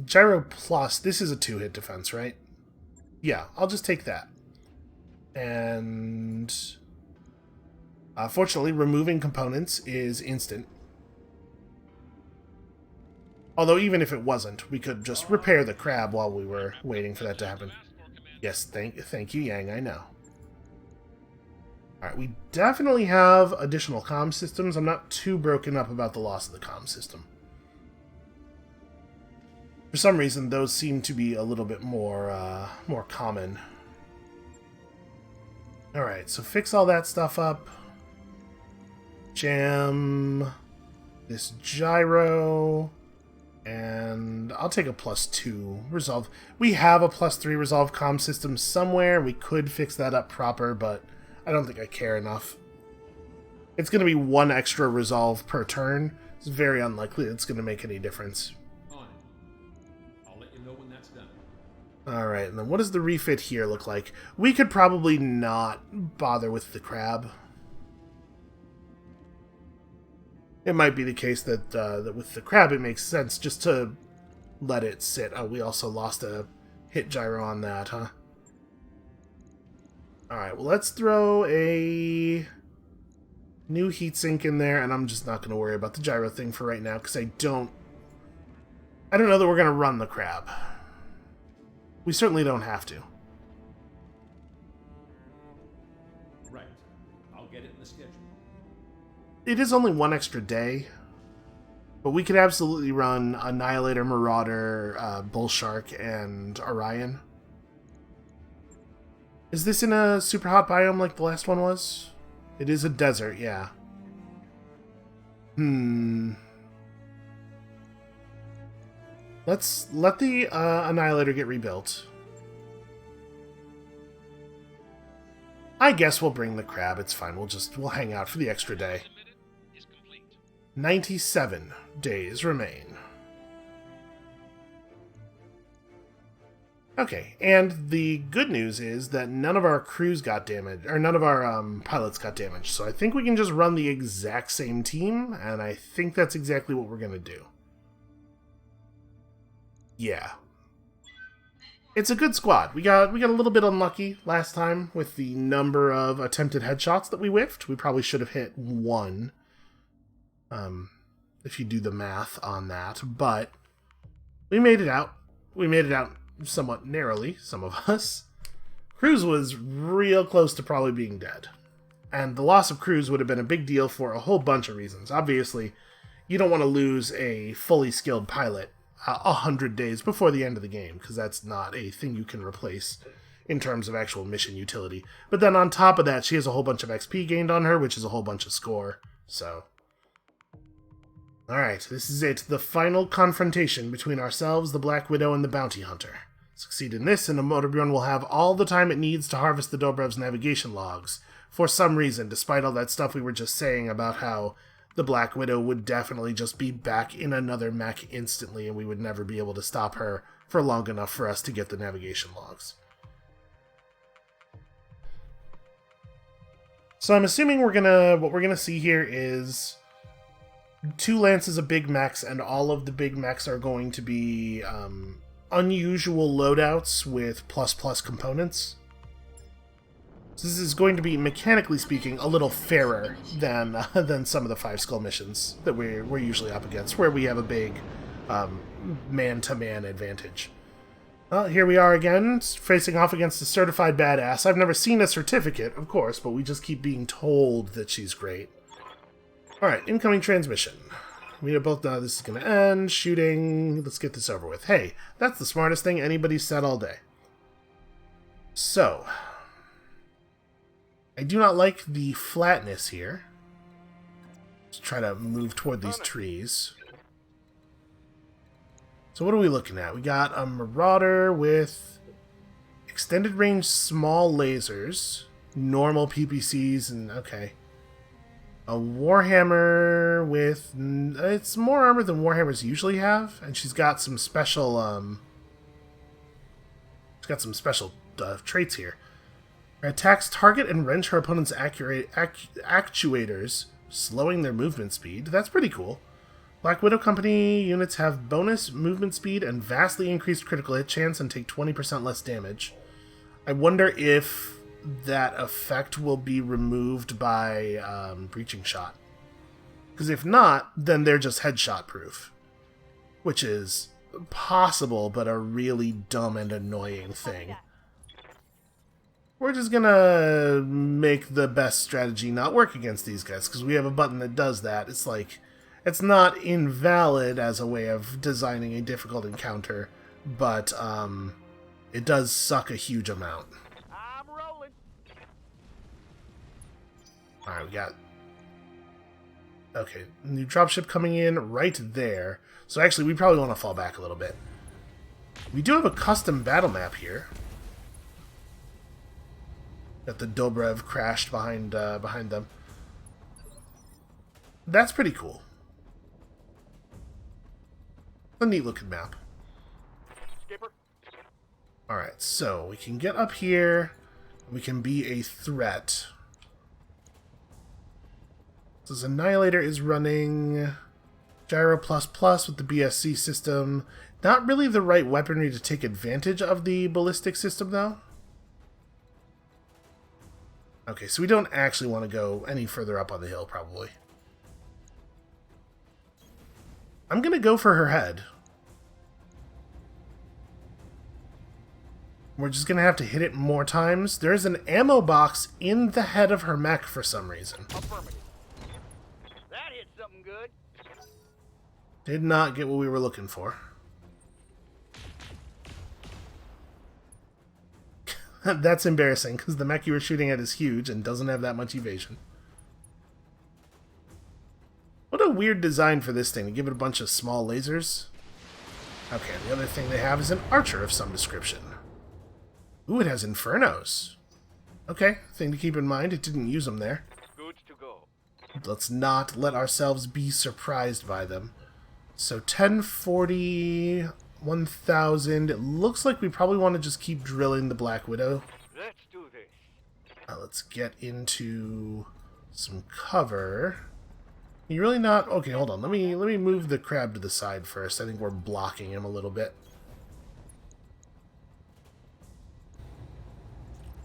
gyro plus, this is a 2-hit defense, right? Yeah, I'll just take that. And fortunately, removing components is instant. Although even if it wasn't, we could just repair the crab while we were waiting for that to happen. Yes, thank you, Yang, I know. Alright, we definitely have additional comm systems. I'm not too broken up about the loss of the comm system. For some reason, those seem to be a little bit more common. Alright, so fix all that stuff up. Jam this gyro. And I'll take a +2 resolve. We have a +3 resolve comm system somewhere. We could fix that up proper, but I don't think I care enough. It's going to be 1 extra resolve per turn. It's very unlikely it's going to make any difference. I'll let you know when that's done. Alright, and then what does the refit here look like? We could probably not bother with the crab. It might be the case that, that with the crab it makes sense just to let it sit. Oh, we also lost a hit gyro on that, huh? Alright, well let's throw a New heatsink in there, and I'm just not going to worry about the gyro thing for right now, because I don't know that we're going to run the crab. We certainly don't have to. Right. I'll get it in the schedule. It is only one extra day, but we could absolutely run Annihilator, Marauder, Bullshark, and Orion. Is this in a super hot biome like the last one was? It is a desert, yeah. Let's let the Annihilator get rebuilt. I guess we'll bring the crab, it's fine. We'll hang out for the extra day. 97 days remain. Okay, and the good news is that none of our crews got damaged, or none of our pilots got damaged, so I think we can just run the exact same team, and I think that's exactly what we're going to do. Yeah. It's a good squad. We got a little bit unlucky last time with the number of attempted headshots that we whiffed. We probably should have hit one, if you do the math on that, but we made it out. We made it out somewhat narrowly, some of us. Cruz was real close to probably being dead. And the loss of Cruz would have been a big deal for a whole bunch of reasons. Obviously, you don't want to lose a fully skilled pilot 100 days before the end of the game, because that's not a thing you can replace in terms of actual mission utility. But then on top of that, she has a whole bunch of XP gained on her, which is a whole bunch of score. So, alright, this is it. The final confrontation between ourselves, the Black Widow, and the Bounty Hunter. Succeed in this, and the Motorbjorn will have all the time it needs to harvest the Dobrev's navigation logs. For some reason, despite all that stuff we were just saying about how the Black Widow would definitely just be back in another mech instantly, and we would never be able to stop her for long enough for us to get the navigation logs. So I'm assuming what we're gonna see here is 2 lances of big mechs, and all of the big mechs are going to be unusual loadouts with plus components. So this is going to be, mechanically speaking, a little fairer than some of the 5 skull missions that we're usually up against, where we have a big man-to-man advantage. Well, here we are again, facing off against a certified badass. I've never seen a certificate, of course, but we just keep being told that she's great. Alright, incoming transmission. We both know this is going to end. Shooting. Let's get this over with. Hey, that's the smartest thing anybody's said all day. So, I do not like the flatness here. Let's try to move toward these trees. So what are we looking at? We got a Marauder with extended range small lasers, normal PPCs, and okay. A Warhammer with... it's more armor than Warhammers usually have, and she's got some special, traits here. Her attacks target and wrench her opponent's actuators, slowing their movement speed. That's pretty cool. Black Widow Company units have bonus movement speed and vastly increased critical hit chance and take 20% less damage. I wonder if that effect will be removed by breaching shot. Because if not, then they're just headshot proof. Which is possible, but a really dumb and annoying thing. We're just gonna make the best strategy not work against these guys, because we have a button that does that. It's like, it's not invalid as a way of designing a difficult encounter, but it does suck a huge amount. I'm rolling. Alright, we got... okay, new dropship coming in right there. So actually, we probably want to fall back a little bit. We do have a custom battle map here. Got the Dobrev crashed behind them. That's pretty cool. A neat looking map. Skipper. Alright, so we can get up here. We can be a threat. So this Annihilator is running Gyro++ with the BSC system. Not really the right weaponry to take advantage of the ballistic system, though. Okay, so we don't actually want to go any further up on the hill, probably. I'm going to go for her head. We're just going to have to hit it more times. There's an ammo box in the head of her mech for some reason. Affirmative. That hit something good. Did not get what we were looking for. That's embarrassing, because the mech you were shooting at is huge and doesn't have that much evasion. What a weird design for this thing, to give it a bunch of small lasers. Okay, the other thing they have is an archer of some description. Ooh, it has infernos. Okay, thing to keep in mind, it didn't use them there. Good to go. Let's not let ourselves be surprised by them. So 1040, 1000. It looks like we probably want to just keep drilling the Black Widow. Let's do this. Let's get into some cover. You're really not... Okay, hold on. Let me move the crab to the side first. I think we're blocking him a little bit.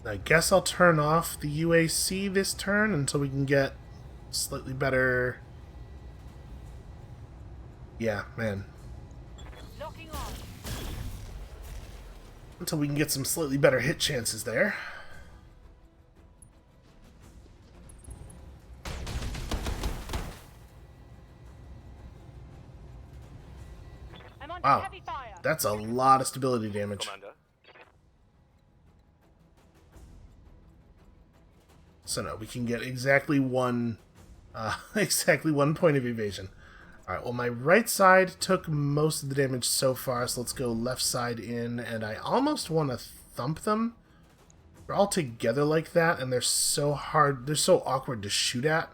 I guess I'll turn off the UAC this turn until we can get slightly better... Yeah, man. Locking on. Until we can get some slightly better hit chances there. I'm on Wow, heavy fire. that's a lot of stability damage. Commander. So no, we can get exactly one point of evasion. Alright, well my right side took most of the damage so far, so let's go left side in, and I almost want to thump them. They're all together like that, and they're so hard, they're so awkward to shoot at.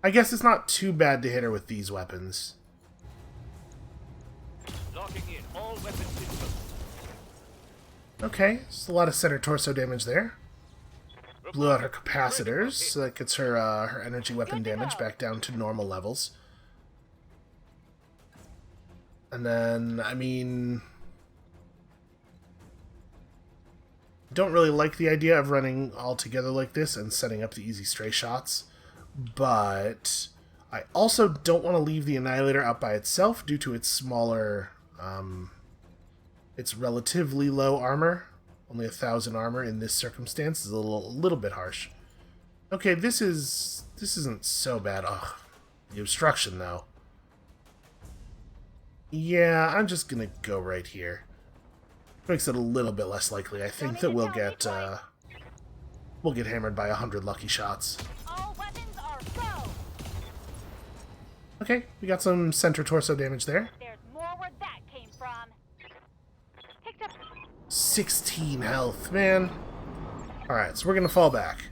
I guess it's not too bad to hit her with these weapons. Locking in. All weapons system. Okay, it's a lot of center torso damage there. Blew out her capacitors, so that gets her her energy weapon damage back down to normal levels. And then, I mean... Don't really like the idea of running all together like this and setting up the easy stray shots. But I also don't want to leave the Annihilator out by itself due to its smaller... its relatively low armor. Only 1,000 armor in this circumstance is a little bit harsh. Okay, this isn't so bad. Ugh, the obstruction though. Yeah, I'm just gonna go right here. Makes it a little bit less likely. I think that we'll get hammered by 100 lucky shots. All weapons are go. Okay, we got some center torso damage there. There's more where that came from. Picked up. 16 health, man. Alright, so we're gonna fall back.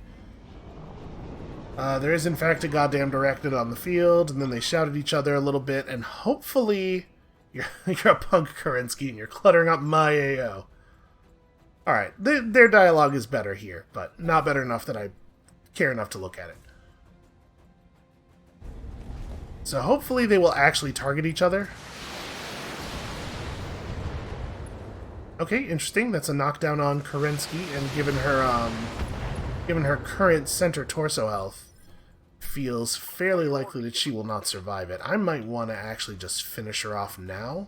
There is in fact a goddamn directed on the field, and then they shout at each other a little bit, and hopefully you're a punk Kerensky and you're cluttering up my AO. Alright, their dialogue is better here, but not better enough that I care enough to look at it. So hopefully they will actually target each other. Okay, interesting. That's a knockdown on Kerensky, and given her current center torso health, feels fairly likely that she will not survive it. I might want to actually just finish her off now.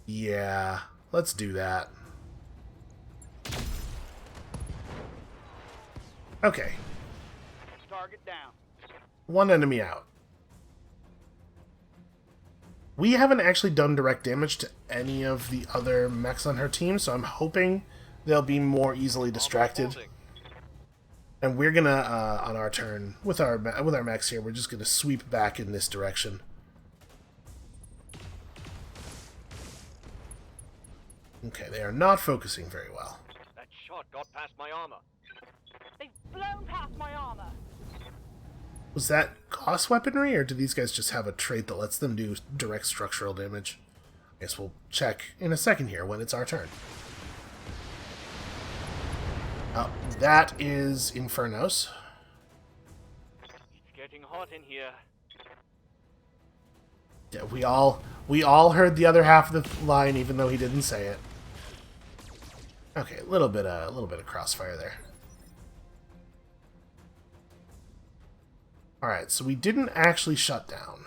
Yeah, let's do that. Okay. Target down. One enemy out. We haven't actually done direct damage to any of the other mechs on her team, so I'm hoping they'll be more easily distracted. And we're gonna, on our turn, with our mechs here, we're just gonna sweep back in this direction. Okay, they are not focusing very well. That shot got past my armor. They've blown past my armor. Was that Gauss weaponry, or do these guys just have a trait that lets them do direct structural damage? I guess we'll check in a second here when it's our turn. That is Infernos. It's getting hot in here. Yeah, we all heard the other half of the line, even though he didn't say it. Okay, a little bit of crossfire there. Alright, so we didn't actually shut down.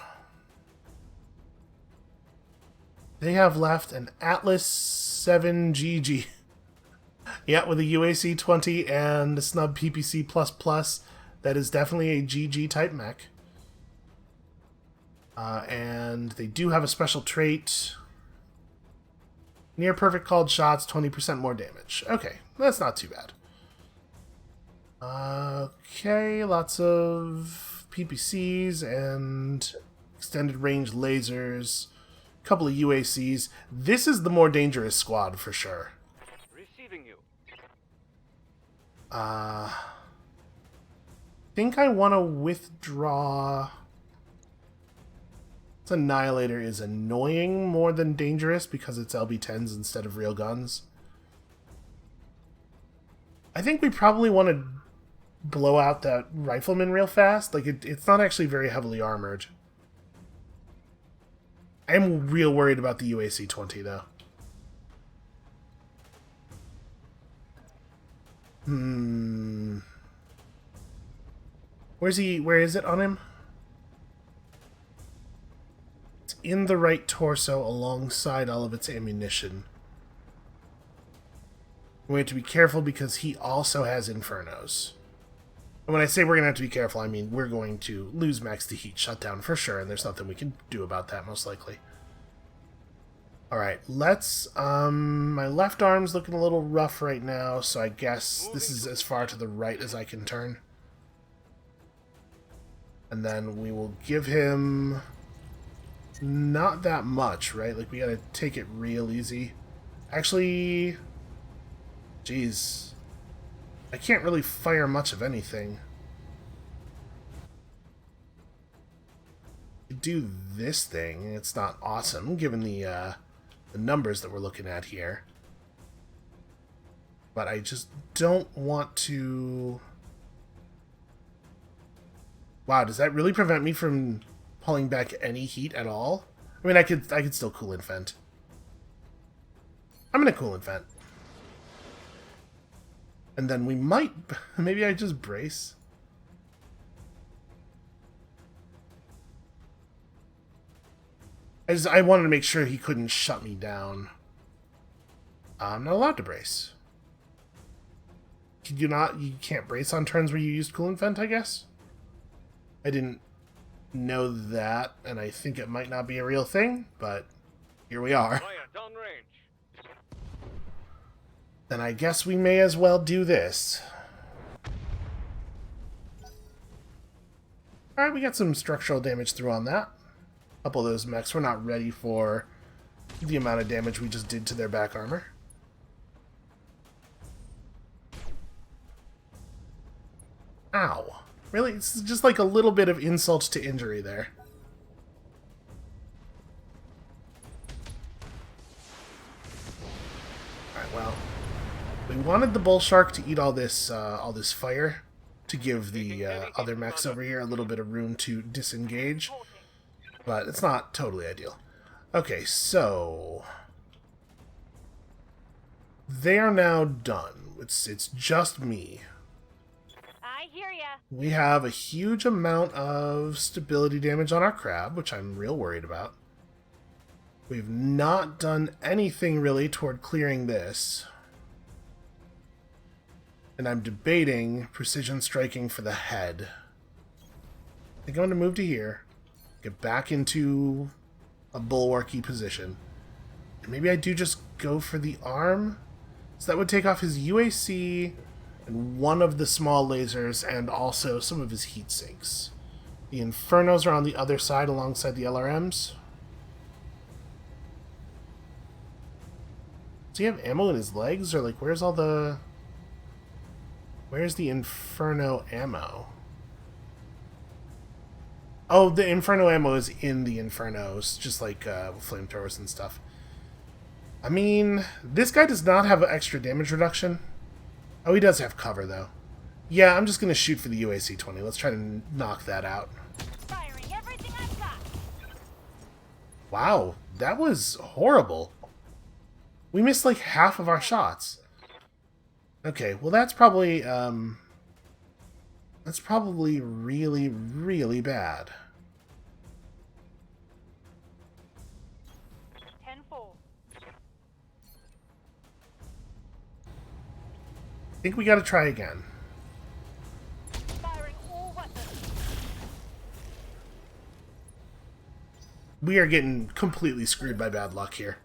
They have left an Atlas 7GG. Yeah, with a UAC-20 and a snub PPC++. That is definitely a GG type mech. And they do have a special trait. Near perfect called shots, 20% more damage. Okay, that's not too bad. Okay, lots of PPCs and extended range lasers. A couple of UACs. This is the more dangerous squad for sure. Receiving you. Think I want to withdraw. This Annihilator is annoying more than dangerous because it's LB-10s instead of real guns. I think we probably want to blow out that rifleman real fast. Like, it's not actually very heavily armored. I am real worried about the UAC-20, though. Where's he? Where is it on him? It's in the right torso alongside all of its ammunition. We have to be careful because he also has Infernos. And when I say we're going to have to be careful, I mean we're going to lose max to heat shutdown for sure, and there's nothing we can do about that, most likely. Alright, let's... my left arm's looking a little rough right now, so I guess this is as far to the right as I can turn. And then we will give him... not that much, right? Like, we gotta take it real easy. Actually... jeez. I can't really fire much of anything. Do this thing. It's not awesome, given the numbers that we're looking at here. But I just don't want to... Wow, does that really prevent me from pulling back any heat at all? I mean, I could still cool and vent. I'm gonna cool and vent. And then we might... maybe I just brace. I wanted to make sure he couldn't shut me down. I'm not allowed to brace. You can't brace on turns where you used cool and vent, I guess? I didn't know that, and I think it might not be a real thing, but here we are. Then I guess we may as well do this. Alright, we got some structural damage through on that. A couple of those mechs were not ready for the amount of damage we just did to their back armor. Ow. Really? It's just like a little bit of insult to injury there. Alright, well. We wanted the bull shark to eat all this fire to give the other mechs over here a little bit of room to disengage. But it's not totally ideal. Okay, so... they are now done. It's just me. I hear ya. We have a huge amount of stability damage on our crab, which I'm real worried about. We've not done anything really toward clearing this. And I'm debating precision striking for the head. I think I'm going to move to here. Get back into a bulwarky position. And maybe I do just go for the arm? So that would take off his UAC and one of the small lasers and also some of his heat sinks. The Infernos are on the other side alongside the LRMs. Does he have ammo in his legs? Or like, where's all the... where's the Inferno ammo? Oh, the Inferno ammo is in the Infernos, just like flamethrowers and stuff. I mean, this guy does not have extra damage reduction. Oh, he does have cover, though. Yeah, I'm just going to shoot for the UAC-20. Let's try to knock that out. Firing everything I've got. Wow, that was horrible. We missed like half of our shots. Okay, well that's probably That's probably really, really bad. 10-4. I think we gotta try again. Firing all weapons. We are getting completely screwed by bad luck here.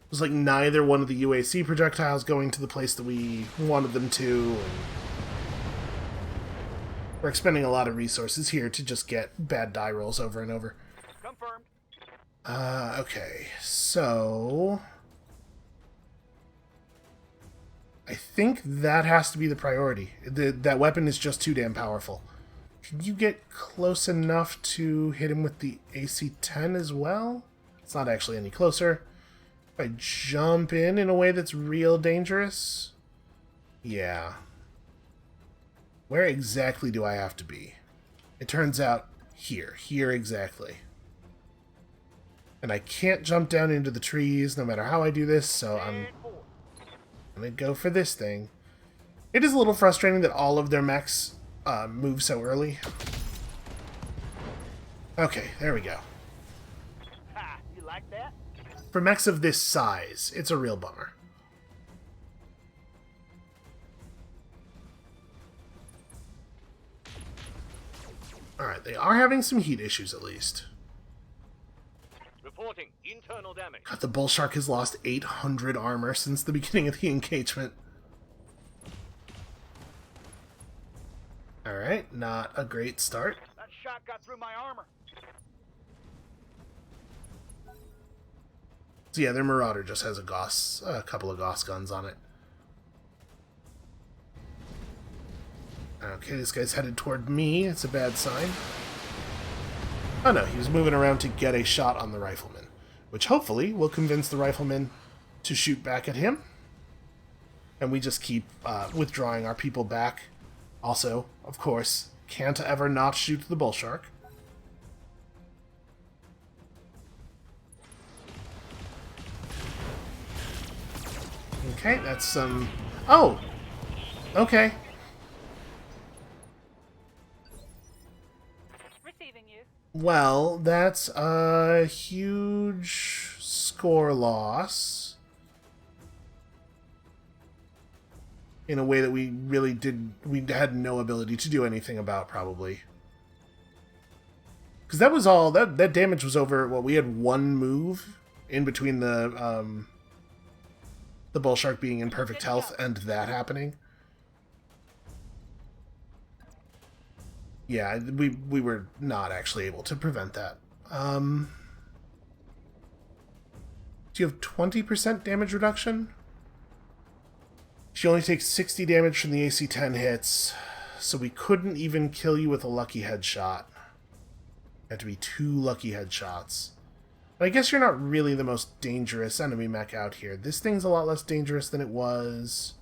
It was like neither one of the UAC projectiles going to the place that we wanted them to. And we're expending a lot of resources here to just get bad die rolls over and over. Confirmed. Okay, so I think that has to be the priority. That weapon is just too damn powerful. Can you get close enough to hit him with the AC-10 as well? It's not actually any closer. If I jump in a way that's real dangerous? Yeah. Where exactly do I have to be? It turns out here exactly. And I can't jump down into the trees no matter how I do this, so I'm gonna go for this thing. It is a little frustrating that all of their mechs move so early. Okay, there we go. Ha! You like that? For mechs of this size, it's a real bummer. Alright, they are having some heat issues at least. Reporting internal damage. God, the bull shark has lost 800 armor since the beginning of the engagement. Alright, not a great start. That shot got through my armor. So yeah, their Marauder just has a couple of Gauss guns on it. Okay, this guy's headed toward me. It's a bad sign. Oh no, he was moving around to get a shot on the rifleman, which hopefully will convince the rifleman to shoot back at him. And we just keep withdrawing our people back. Also, of course, can't ever not shoot the bull shark. Okay, that's some... Oh! Okay. Receiving you. Well, that's a huge score loss. In a way that we had no ability to do anything about, probably. Because that was all, that damage was over, well, we had one move in between the bull shark being in perfect health and that happening. Yeah, we were not actually able to prevent that. Do you have 20% damage reduction? She only takes 60 damage from the AC-10 hits, so we couldn't even kill you with a lucky headshot. It had to be 2 lucky headshots. But I guess you're not really the most dangerous enemy mech out here. This thing's a lot less dangerous than it was.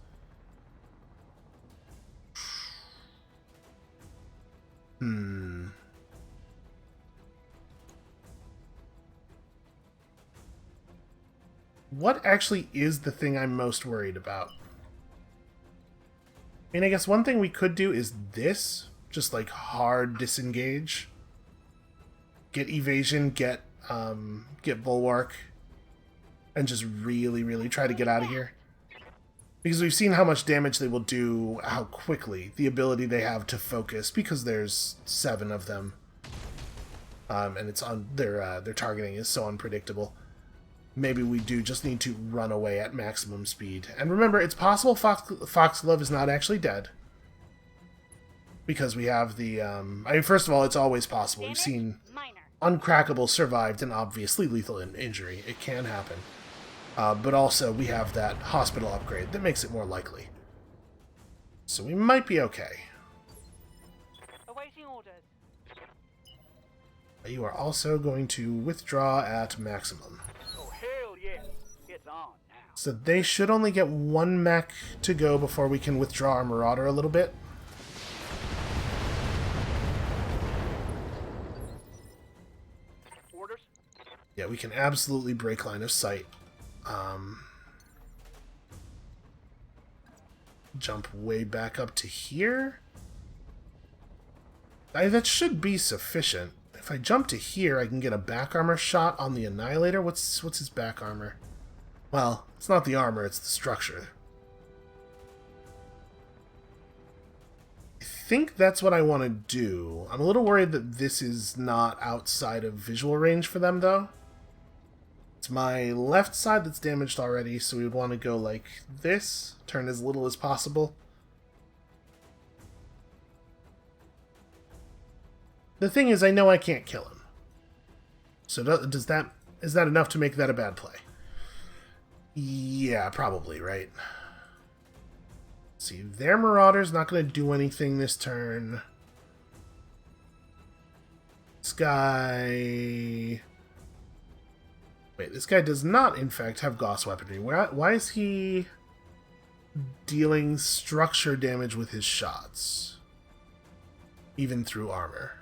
What actually is the thing I'm most worried about? I mean, I guess one thing we could do is this. Just, like, hard disengage. Get evasion, get bulwark. And just really, really try to get out of here. Because we've seen how much damage they will do, how quickly, the ability they have to focus, because there's 7 of them. And it's on their targeting is so unpredictable. Maybe we do just need to run away at maximum speed. And remember, it's possible Foxglove is not actually dead. Because we have the, I mean, first of all, it's always possible. We've seen Uncrackable survived an obviously lethal injury. It can happen. But also, we have that hospital upgrade that makes it more likely. So we might be okay. Awaiting orders. You are also going to withdraw at maximum. Oh, hell yes. It's on now. So they should only get 1 mech to go before we can withdraw our Marauder a little bit. Orders? Yeah, we can absolutely break line of sight. jump way back up to here. That should be sufficient. If I jump to here, I can get a back armor shot on the Annihilator. What's his back armor? Well, it's not the armor, it's the structure. I think that's what I want to do. I'm a little worried that this is not outside of visual range for them, though. It's my left side that's damaged already, so we would want to go like this. Turn as little as possible. The thing is, I know I can't kill him. So is that enough to make that a bad play? Yeah, probably, right? Let's see, their Marauder's not going to do anything this turn. This guy... Wait, this guy does not, in fact, have Gauss weaponry. Why is he dealing structure damage with his shots? Even through armor.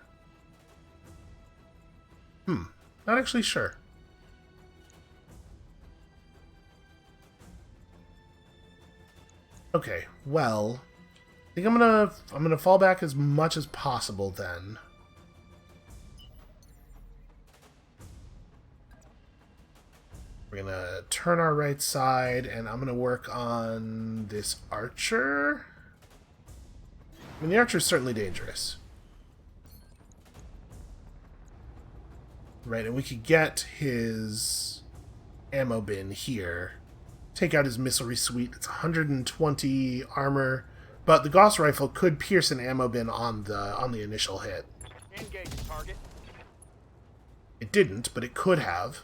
Not actually sure. Okay, well, I think I'm gonna fall back as much as possible then. We're gonna turn our right side, and I'm gonna work on this archer. I mean, the archer's certainly dangerous. Right, and we could get his ammo bin here. Take out his missilery suite. It's 120 armor, but the Gauss rifle could pierce an ammo bin on the initial hit. Engage target. It didn't, but it could have.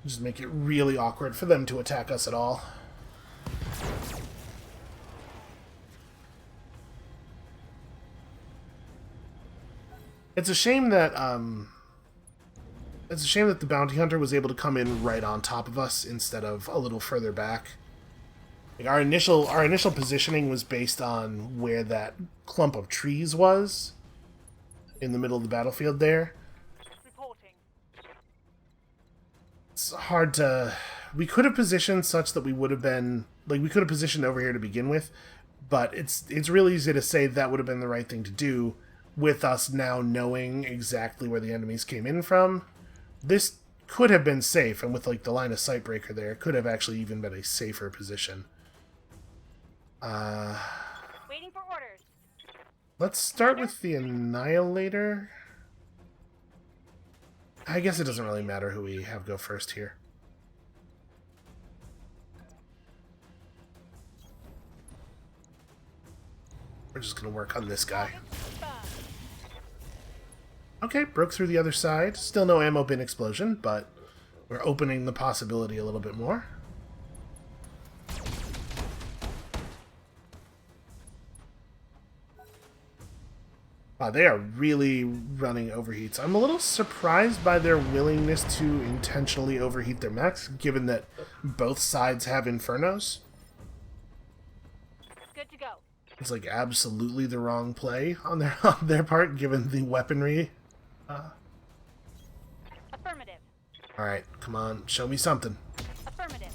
Just make it really awkward for them to attack us at all. It's a shame that the bounty hunter was able to come in right on top of us instead of a little further back. Like our initial positioning was based on where that clump of trees was in the middle of the battlefield there. Reporting. It's hard to... We could have positioned such that we would have been... Like, we could have positioned over here to begin with, but it's really easy to say that would have been the right thing to do with us now knowing exactly where the enemies came in from. This could have been safe, and with like the line of sight breaker there, it could have actually even been a safer position. Waiting for orders. Let's start with the Annihilator. I guess it doesn't really matter who we have go first here. We're just going to work on this guy. Okay, broke through the other side. Still no ammo bin explosion, but we're opening the possibility a little bit more. Wow, they are really running overheats. I'm a little surprised by their willingness to intentionally overheat their mechs, given that both sides have Infernos. Good to go. It's like absolutely the wrong play on their part, given the weaponry. Affirmative. Alright, come on, show me something. Affirmative.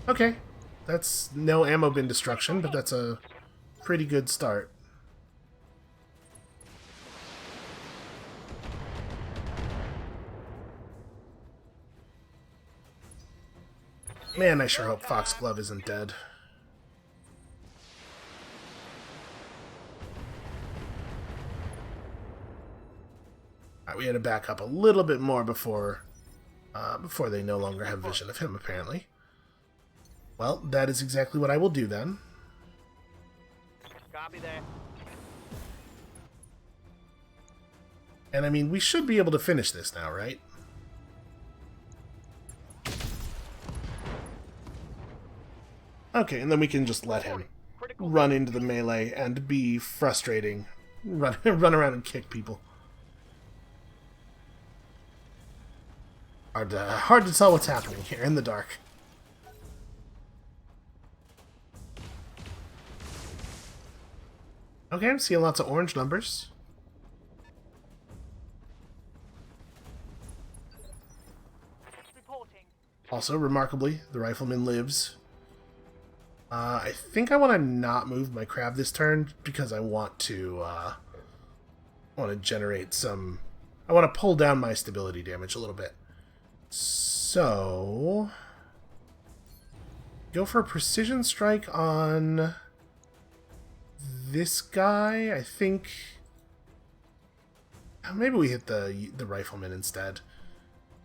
Okay, that's no ammo bin destruction, but that's a pretty good start. Man, I sure hope Foxglove isn't dead. Alright, we had to back up a little bit more before they no longer have vision of him, apparently. Well, that is exactly what I will do then. Copy that. And I mean, we should be able to finish this now, right? Okay, and then we can just let him run into the melee and be frustrating. Run around and kick people. Hard to tell what's happening here in the dark. Okay, I'm seeing lots of orange numbers. Also, remarkably, the rifleman lives. I think I want to not move my crab this turn because I want to generate some... I want to pull down my stability damage a little bit. So... go for a precision strike on this guy. I think... maybe we hit the rifleman instead.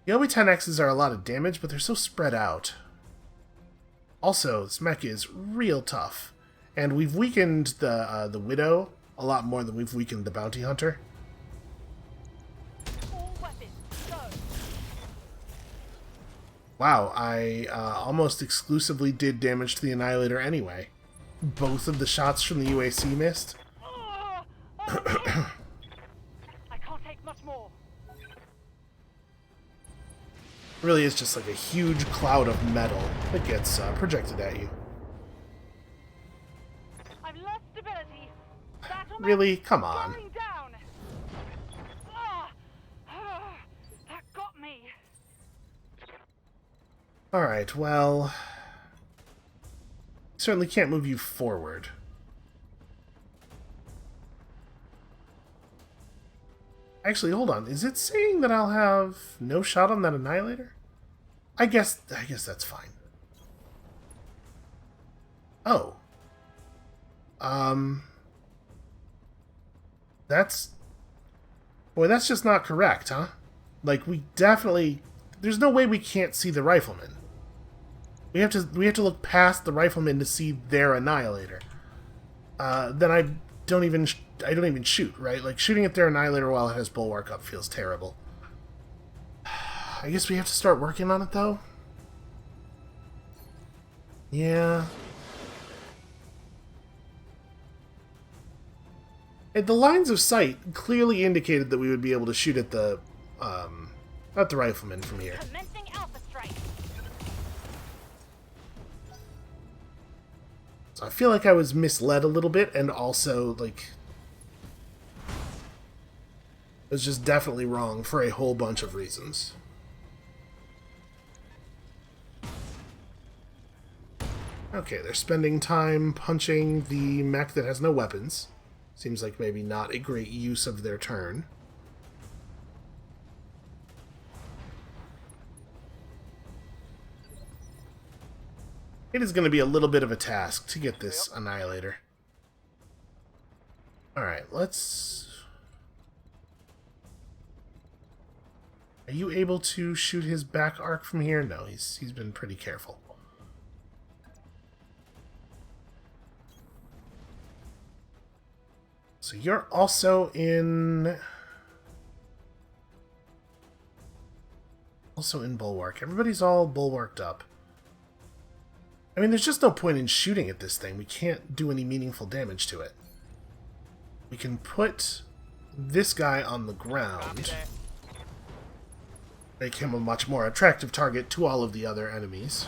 The OB-10Xs are a lot of damage, but they're so spread out. Also, this mech is real tough. And we've weakened the Widow a lot more than we've weakened the Bounty Hunter. All weapons, go. Wow, I almost exclusively did damage to the Annihilator anyway. Both of the shots from the UAC missed. Oh, I can't take much more. Really is just like a huge cloud of metal that gets projected at you. I've lost stability. Really? Come on. Going down. That got me. Alright, well... certainly can't move you forward. Actually, hold on. Is it saying that I'll have no shot on that Annihilator? I guess that's fine. Oh. That's... boy, that's just not correct, huh? Like, we definitely... there's no way we can't see the Rifleman. We have to look past the Rifleman to see their Annihilator. Then I don't even shoot, right? Like, shooting at their Annihilator while it has Bulwark up feels terrible. I guess we have to start working on it, though? Yeah. And the lines of sight clearly indicated that we would be able to shoot at the Rifleman from here. Commencing alpha strike. So I feel like I was misled a little bit, and also, like... it was just definitely wrong for a whole bunch of reasons. Okay, they're spending time punching the mech that has no weapons. Seems like maybe not a great use of their turn. It is going to be a little bit of a task to get this Annihilator. Alright, let's... are you able to shoot his back arc from here? No, he's been pretty careful. So you're also in... also in Bulwark. Everybody's all bulwarked up. I mean, there's just no point in shooting at this thing. We can't do any meaningful damage to it. We can put this guy on the ground. Make him a much more attractive target to all of the other enemies.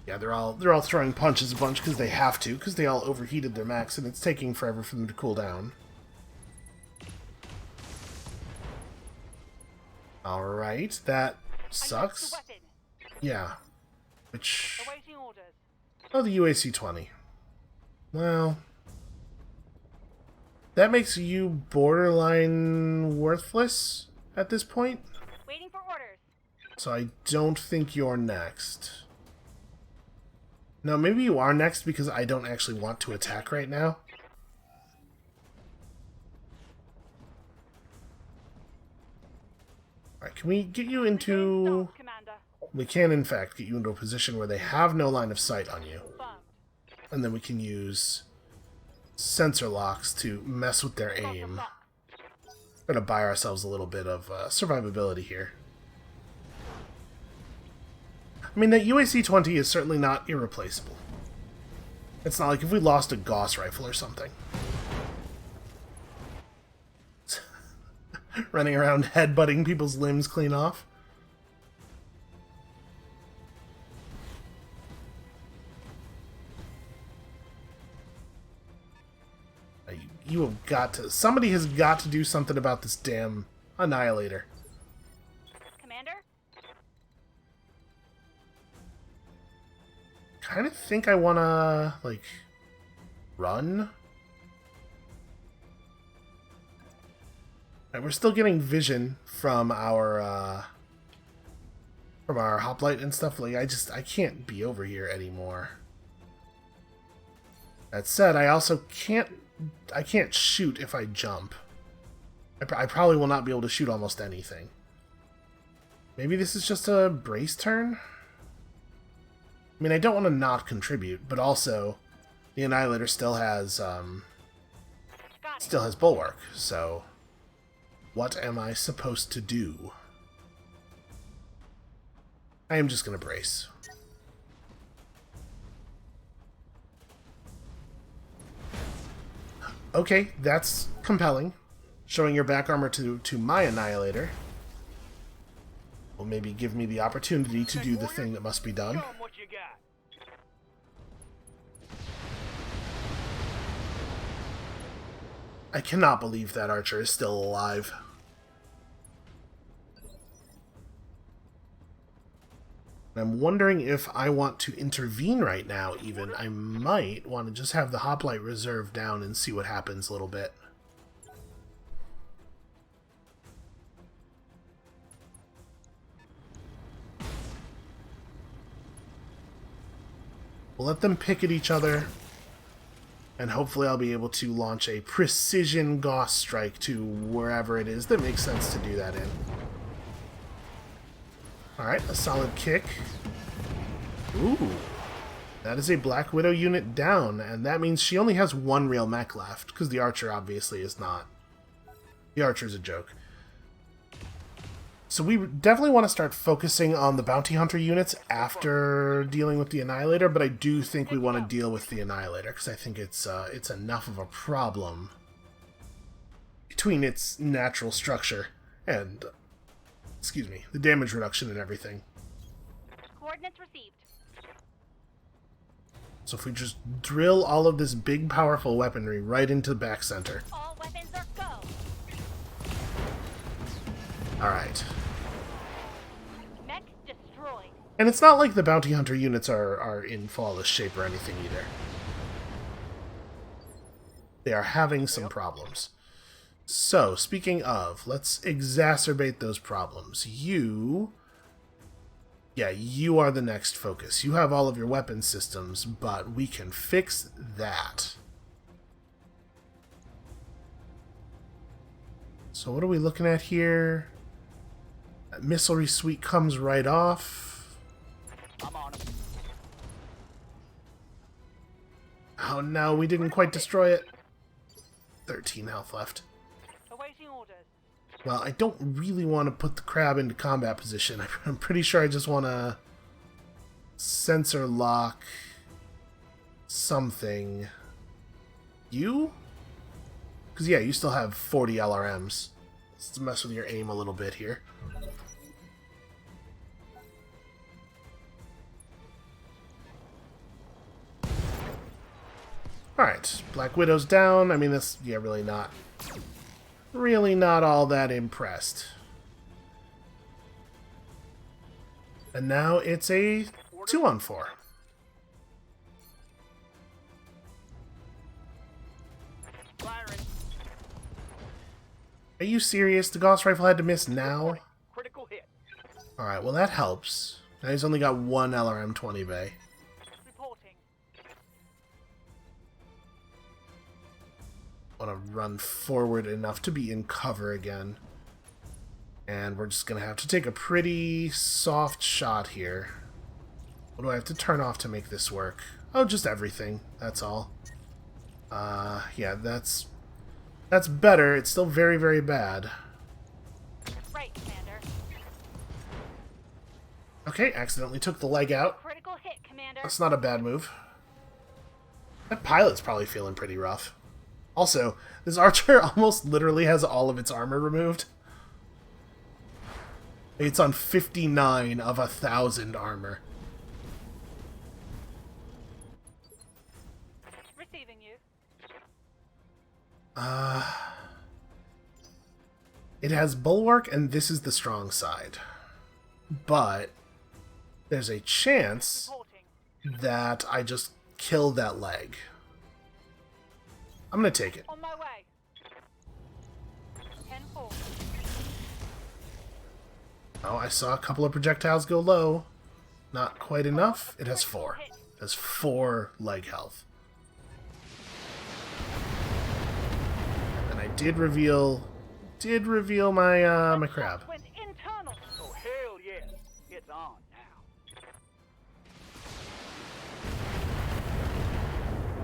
Yeah, they're all throwing punches a bunch because they have to, because they all overheated their mechs, and it's taking forever for them to cool down. Alright, that sucks. Yeah. Which... Awaiting orders. oh, the UAC-20. Well... that makes you borderline worthless at this point. Waiting for orders. So I don't think you're next. No, maybe you are next because I don't actually want to attack right now. Alright, can we get you into... we can, in fact, get you into a position where they have no line of sight on you. And then we can use sensor locks to mess with their aim. We're going to buy ourselves a little bit of survivability here. I mean, that UAC-20 is certainly not irreplaceable. It's not like if we lost a Gauss rifle or something. Running around headbutting people's limbs clean off. You have got to... Somebody has got to do something about this damn Annihilator. Commander? Kind of think I want to, like, run. Right, we're still getting vision from our hoplite and stuff. Like, I can't be over here anymore. That said, I also can't shoot if I jump. I probably will not be able to shoot almost anything. Maybe this is just a brace turn? I mean, I don't want to not contribute, but also the Annihilator still has bulwark, so what am I supposed to do? I am just going to brace. Okay, that's compelling. Showing your back armor to my Annihilator will maybe give me the opportunity to do the thing that must be done. Show 'em what you got. I cannot believe that archer is still alive. I'm wondering if I want to intervene right now, even. I might want to just have the hoplite reserve down and see what happens a little bit. We'll let them pick at each other, and hopefully I'll be able to launch a precision Gauss strike to wherever it is that makes sense to do that in. Alright, a solid kick. Ooh. That is a Black Widow unit down, and that means she only has one real mech left, because the Archer obviously is not. The Archer's a joke. So we definitely want to start focusing on the Bounty Hunter units after dealing with the Annihilator, but I do think we want to deal with the Annihilator, because I think it's enough of a problem between its natural structure and... excuse me, the damage reduction and everything. Coordinates received. So if we just drill all of this big, powerful weaponry right into the back center. All weapons are go. Alright. Mech destroyed. And it's not like the Bounty Hunter units are in flawless shape or anything either. They are having some problems. So, speaking of, let's exacerbate those problems. You are the next focus. You have all of your weapon systems, but we can fix that. So what are we looking at here? That missilery suite comes right off. I'm on 'em. Oh no, we didn't quite destroy it. 13 health left. Awaiting orders. Well, I don't really want to put the crab into combat position. I'm pretty sure I just want to sensor lock something. You? Because, yeah, you still have 40 LRMs. Let's mess with your aim a little bit here. Alright, Black Widow's down. I mean, that's, yeah, really not all that impressed. And now it's a 2-on-4. Firing. Are you serious? The Gauss rifle had to miss now? Critical hit. Alright, well that helps. Now he's only got one LRM 20 bay. Reporting. Want to run forward enough to be in cover again. And we're just going to have to take a pretty soft shot here. What do I have to turn off to make this work? Oh, just everything. That's all. Yeah, that's better. It's still very, very bad. Right, Commander. Okay, accidentally took the leg out. Critical hit, Commander. That's not a bad move. That pilot's probably feeling pretty rough. Also, this archer almost literally has all of its armor removed. It's on 59 of 1,000 armor. Receiving you. It has bulwark, and this is the strong side. But there's a chance that I just kill that leg. I'm gonna take it. On my way. 10-4. Oh, I saw a couple of projectiles go low. Not quite enough. It has 4. It has 4 leg health. And I did reveal my my crab. Went internal. Oh, hell yes. It's on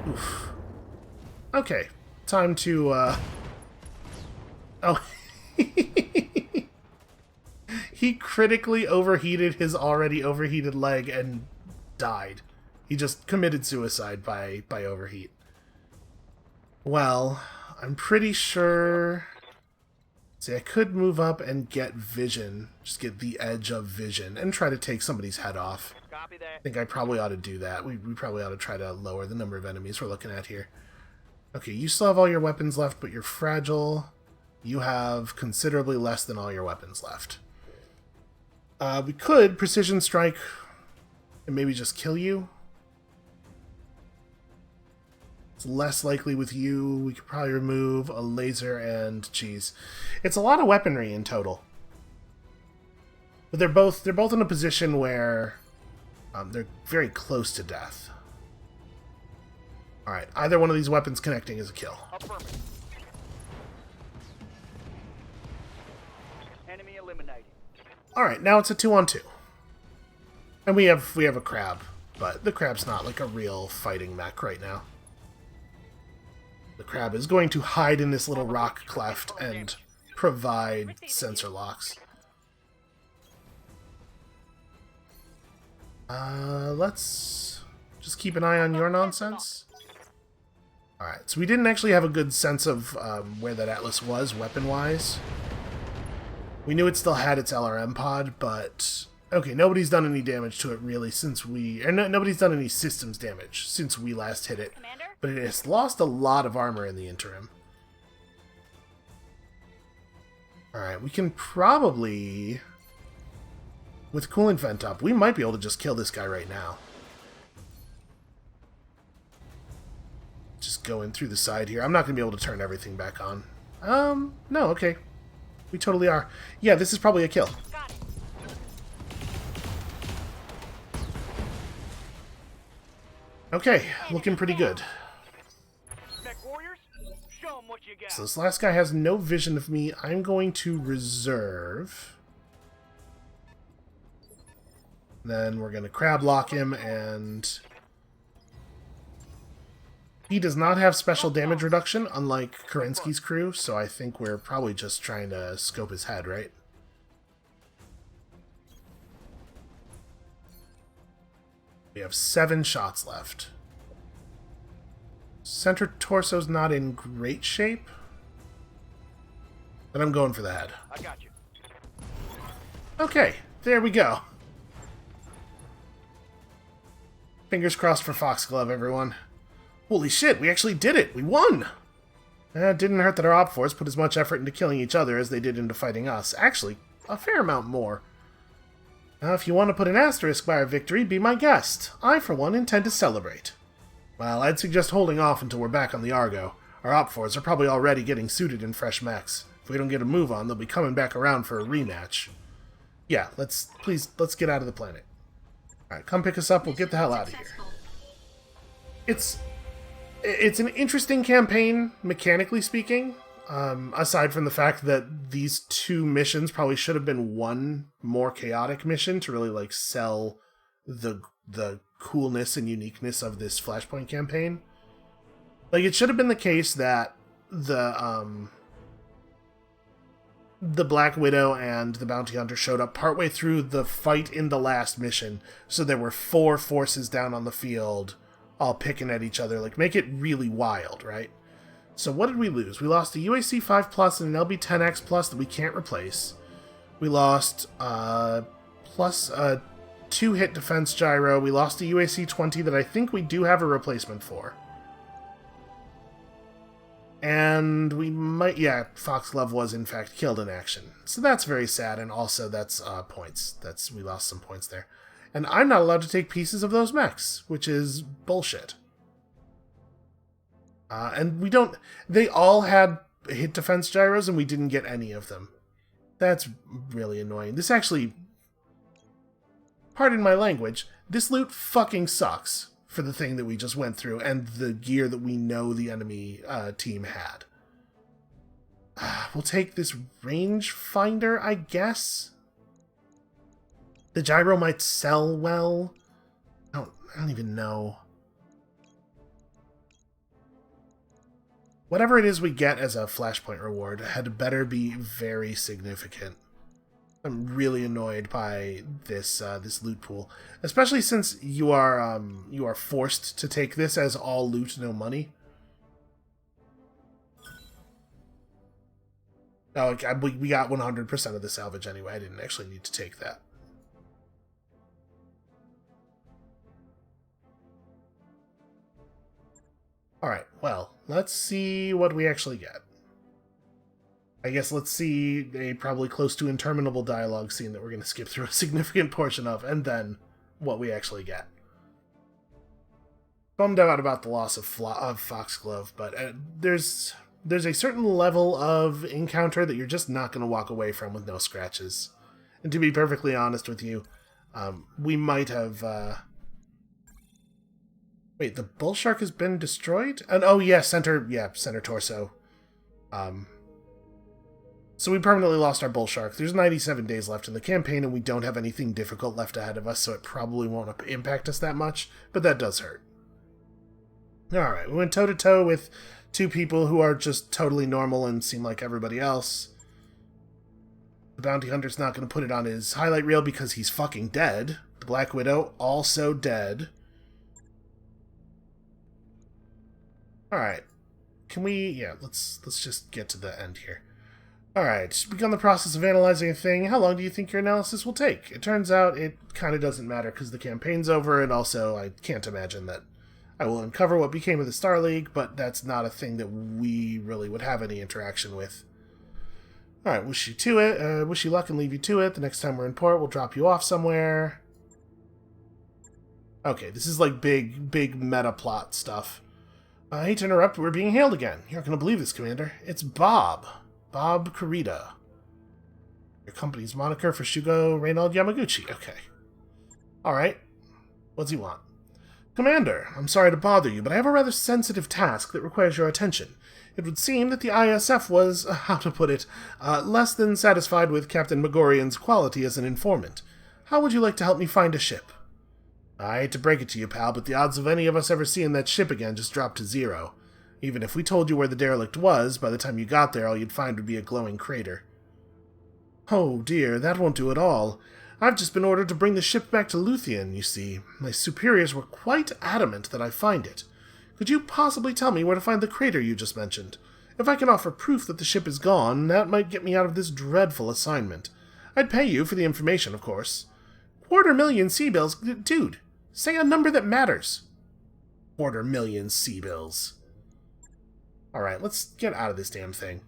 now. Oof. Okay. Time to Oh. He critically overheated his already overheated leg and died. He just committed suicide by overheat. Well, I'm pretty sure... See, I could move up and get vision. Just get the edge of vision and try to take somebody's head off. Copy I that. think I probably ought to do that. We probably ought to try to lower the number of enemies we're looking at here. Okay, you still have all your weapons left, but you're fragile. You have considerably less than all your weapons left. We could precision strike and maybe just kill you. It's less likely with you. We could probably remove a laser and geez. It's a lot of weaponry in total. But they're both in a position where they're very close to death. Alright, either one of these weapons connecting is a kill. Affirmative. Enemy eliminated. Alright, now it's a 2-on-2. And we have a crab, but the crab's not like a real fighting mech right now. The crab is going to hide in this little rock cleft and provide sensor locks. Let's just keep an eye on your nonsense. Alright, so we didn't actually have a good sense of where that Atlas was, weapon-wise. We knew it still had its LRM pod, but... Okay, nobody's done any damage to it, really, since we... Or nobody's done any systems damage since we last hit it. Commander? But it has lost a lot of armor in the interim. Alright, we can probably... With coolant vent up, we might be able to just kill this guy right now. Just go in through the side here. I'm not going to be able to turn everything back on. No, okay. We totally are. Yeah, this is probably a kill. Got it. Okay, looking pretty good. Mech warriors, show 'em what you got. So this last guy has no vision of me. I'm going to reserve. Then we're going to crab lock him, and... He does not have special damage reduction, unlike Kerensky's crew, so I think we're probably just trying to scope his head, right? We have 7 shots left. Center torso's not in great shape, but I'm going for the head. I got you. Okay, there we go. Fingers crossed for Foxglove, everyone. Holy shit, we actually did it! We won! It didn't hurt that our op force put as much effort into killing each other as they did into fighting us. Actually, a fair amount more. Now, if you want to put an asterisk by our victory, be my guest. I, for one, intend to celebrate. Well, I'd suggest holding off until we're back on the Argo. Our op force are probably already getting suited in fresh mechs. If we don't get a move on, they'll be coming back around for a rematch. Yeah, let's get out of the planet. Alright, come pick us up, we'll get the hell out of here. It's an interesting campaign, mechanically speaking, aside from the fact that these 2 missions probably should have been one more chaotic mission to really, like, sell the coolness and uniqueness of this Flashpoint campaign. Like, it should have been the case that the Black Widow and the Bounty Hunter showed up partway through the fight in the last mission, so there were 4 forces down on the field all picking at each other. Like, make it really wild, right? So what did we lose? We lost a UAC 5 Plus and an LB 10X Plus that we can't replace. We lost plus a 2-hit defense gyro. We lost a UAC 20 that I think we do have a replacement for. And we might... Yeah, Foxglove was in fact killed in action. So that's very sad, and also that's points. We lost some points there. And I'm not allowed to take pieces of those mechs, which is bullshit. And we don't... They all had hit defense gyros, and we didn't get any of them. That's really annoying. This actually... Pardon my language, this loot fucking sucks for the thing that we just went through and the gear that we know the enemy team had. We'll take this range finder, I guess. The gyro might sell well. I don't even know. Whatever it is we get as a flashpoint reward had better be very significant. I'm really annoyed by this this loot pool, especially since you are forced to take this as all loot, no money. Oh, we got 100% of the salvage anyway. I didn't actually need to take that. All right. Well, let's see what we actually get. I guess let's see a probably close to interminable dialogue scene that we're going to skip through a significant portion of, and then what we actually get. Bummed out about the loss of Foxglove, but there's a certain level of encounter that you're just not going to walk away from with no scratches. And to be perfectly honest with you, we might have... Wait, the bull shark has been destroyed? And oh yeah, center torso. So we permanently lost our bull shark. There's 97 days left in the campaign, and we don't have anything difficult left ahead of us, so it probably won't impact us that much, but that does hurt. Alright, we went toe-to-toe with two people who are just totally normal and seem like everybody else. The bounty hunter's not going to put it on his highlight reel because he's fucking dead. The Black Widow, also dead. Alright. Can we... Yeah, let's just get to the end here. Alright, begun the process of analyzing a thing. How long do you think your analysis will take? It turns out it kind of doesn't matter because the campaign's over, and also I can't imagine that I will uncover what became of the Star League, but that's not a thing that we really would have any interaction with. Alright, wish you luck and leave you to it. The next time we're in port, we'll drop you off somewhere. Okay, this is like big meta plot stuff. I hate to interrupt, but we're being hailed again. You're not going to believe this, Commander. It's Bob. Bob Kurita. Your company's moniker for Shugo Reynold Yamaguchi. Okay. Alright. What's he want? Commander, I'm sorry to bother you, but I have a rather sensitive task that requires your attention. It would seem that the ISF was, how to put it, less than satisfied with Captain Megorian's quality as an informant. How would you like to help me find a ship? I hate to break it to you, pal, but the odds of any of us ever seeing that ship again just dropped to 0. Even if we told you where the derelict was, by the time you got there all you'd find would be a glowing crater. Oh dear, that won't do at all. I've just been ordered to bring the ship back to Luthien, you see. My superiors were quite adamant that I find it. Could you possibly tell me where to find the crater you just mentioned? If I can offer proof that the ship is gone, that might get me out of this dreadful assignment. I'd pay you for the information, of course. 250,000 sea-bills? Dude, say a number that matters. 250,000 sea-bills. Alright, let's get out of this damn thing.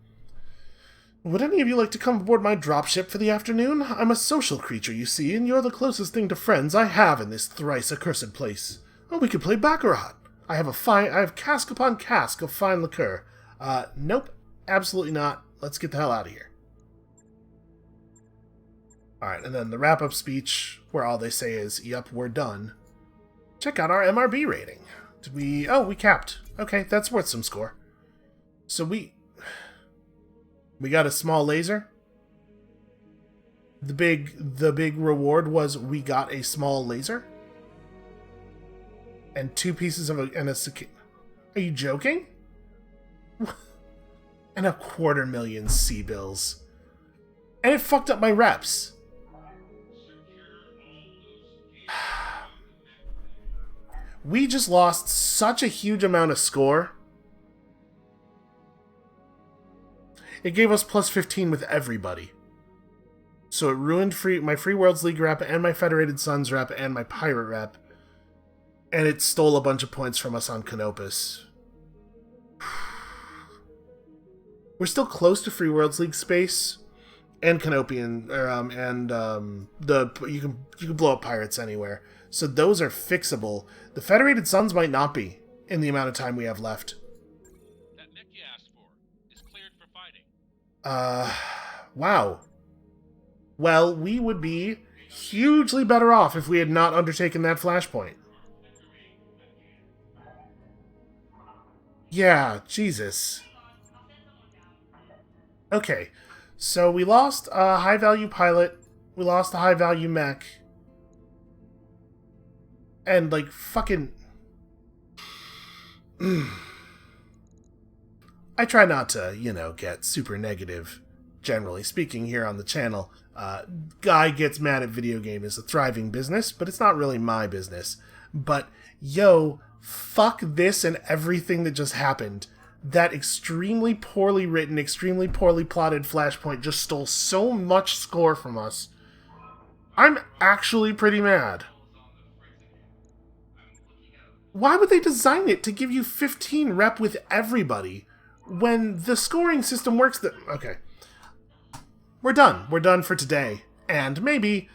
Would any of you like to come aboard my dropship for the afternoon? I'm a social creature, you see, and you're the closest thing to friends I have in this thrice accursed place. Oh, we could play baccarat. I have cask upon cask of fine liqueur. Nope, absolutely not. Let's get the hell out of here. Alright, and then the wrap-up speech, where all they say is, "Yup, we're done." Check out our MRB rating. Did we... Oh, we capped. Okay, that's worth some score. So we got a small laser. The big reward was we got a small laser. And 2 pieces of a Are you joking? And 250,000 sea-bills. And it fucked up my reps. We just lost such a huge amount of score. It gave us plus 15 with everybody. So it ruined my Free Worlds League rep, and my Federated Suns rep, and my Pirate rep. And it stole a bunch of points from us on Canopus. We're still close to Free Worlds League space and Canopian, you can blow up pirates anywhere. So those are fixable. The Federated Suns might not be in the amount of time we have left. That mech you asked for is cleared for fighting. Wow. Well, we would be hugely better off if we had not undertaken that flashpoint. Yeah, Jesus. Okay, so we lost a high-value pilot, we lost a high-value mech, and, like, fucking... I try not to, get super negative, generally speaking, here on the channel. Guy gets mad at video game is a thriving business, but it's not really my business. But, yo, fuck this and everything that just happened. That extremely poorly written, extremely poorly plotted Flashpoint just stole so much score from us. I'm actually pretty mad. Why would they design it to give you 15 rep with everybody when the scoring system works that... Okay. We're done. We're done for today. And maybe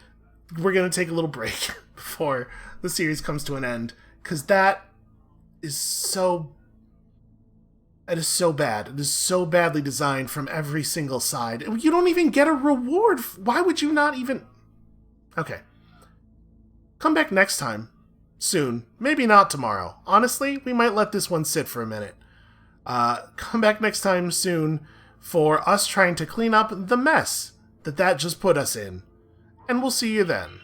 we're going to take a little break before the series comes to an end. Because that is so... It is so bad. It is so badly designed from every single side. You don't even get a reward. Why would you not even... Okay. Come back next time. Soon. Maybe not tomorrow. Honestly, we might let this one sit for a minute. Come back next time soon for us trying to clean up the mess that just put us in. And we'll see you then.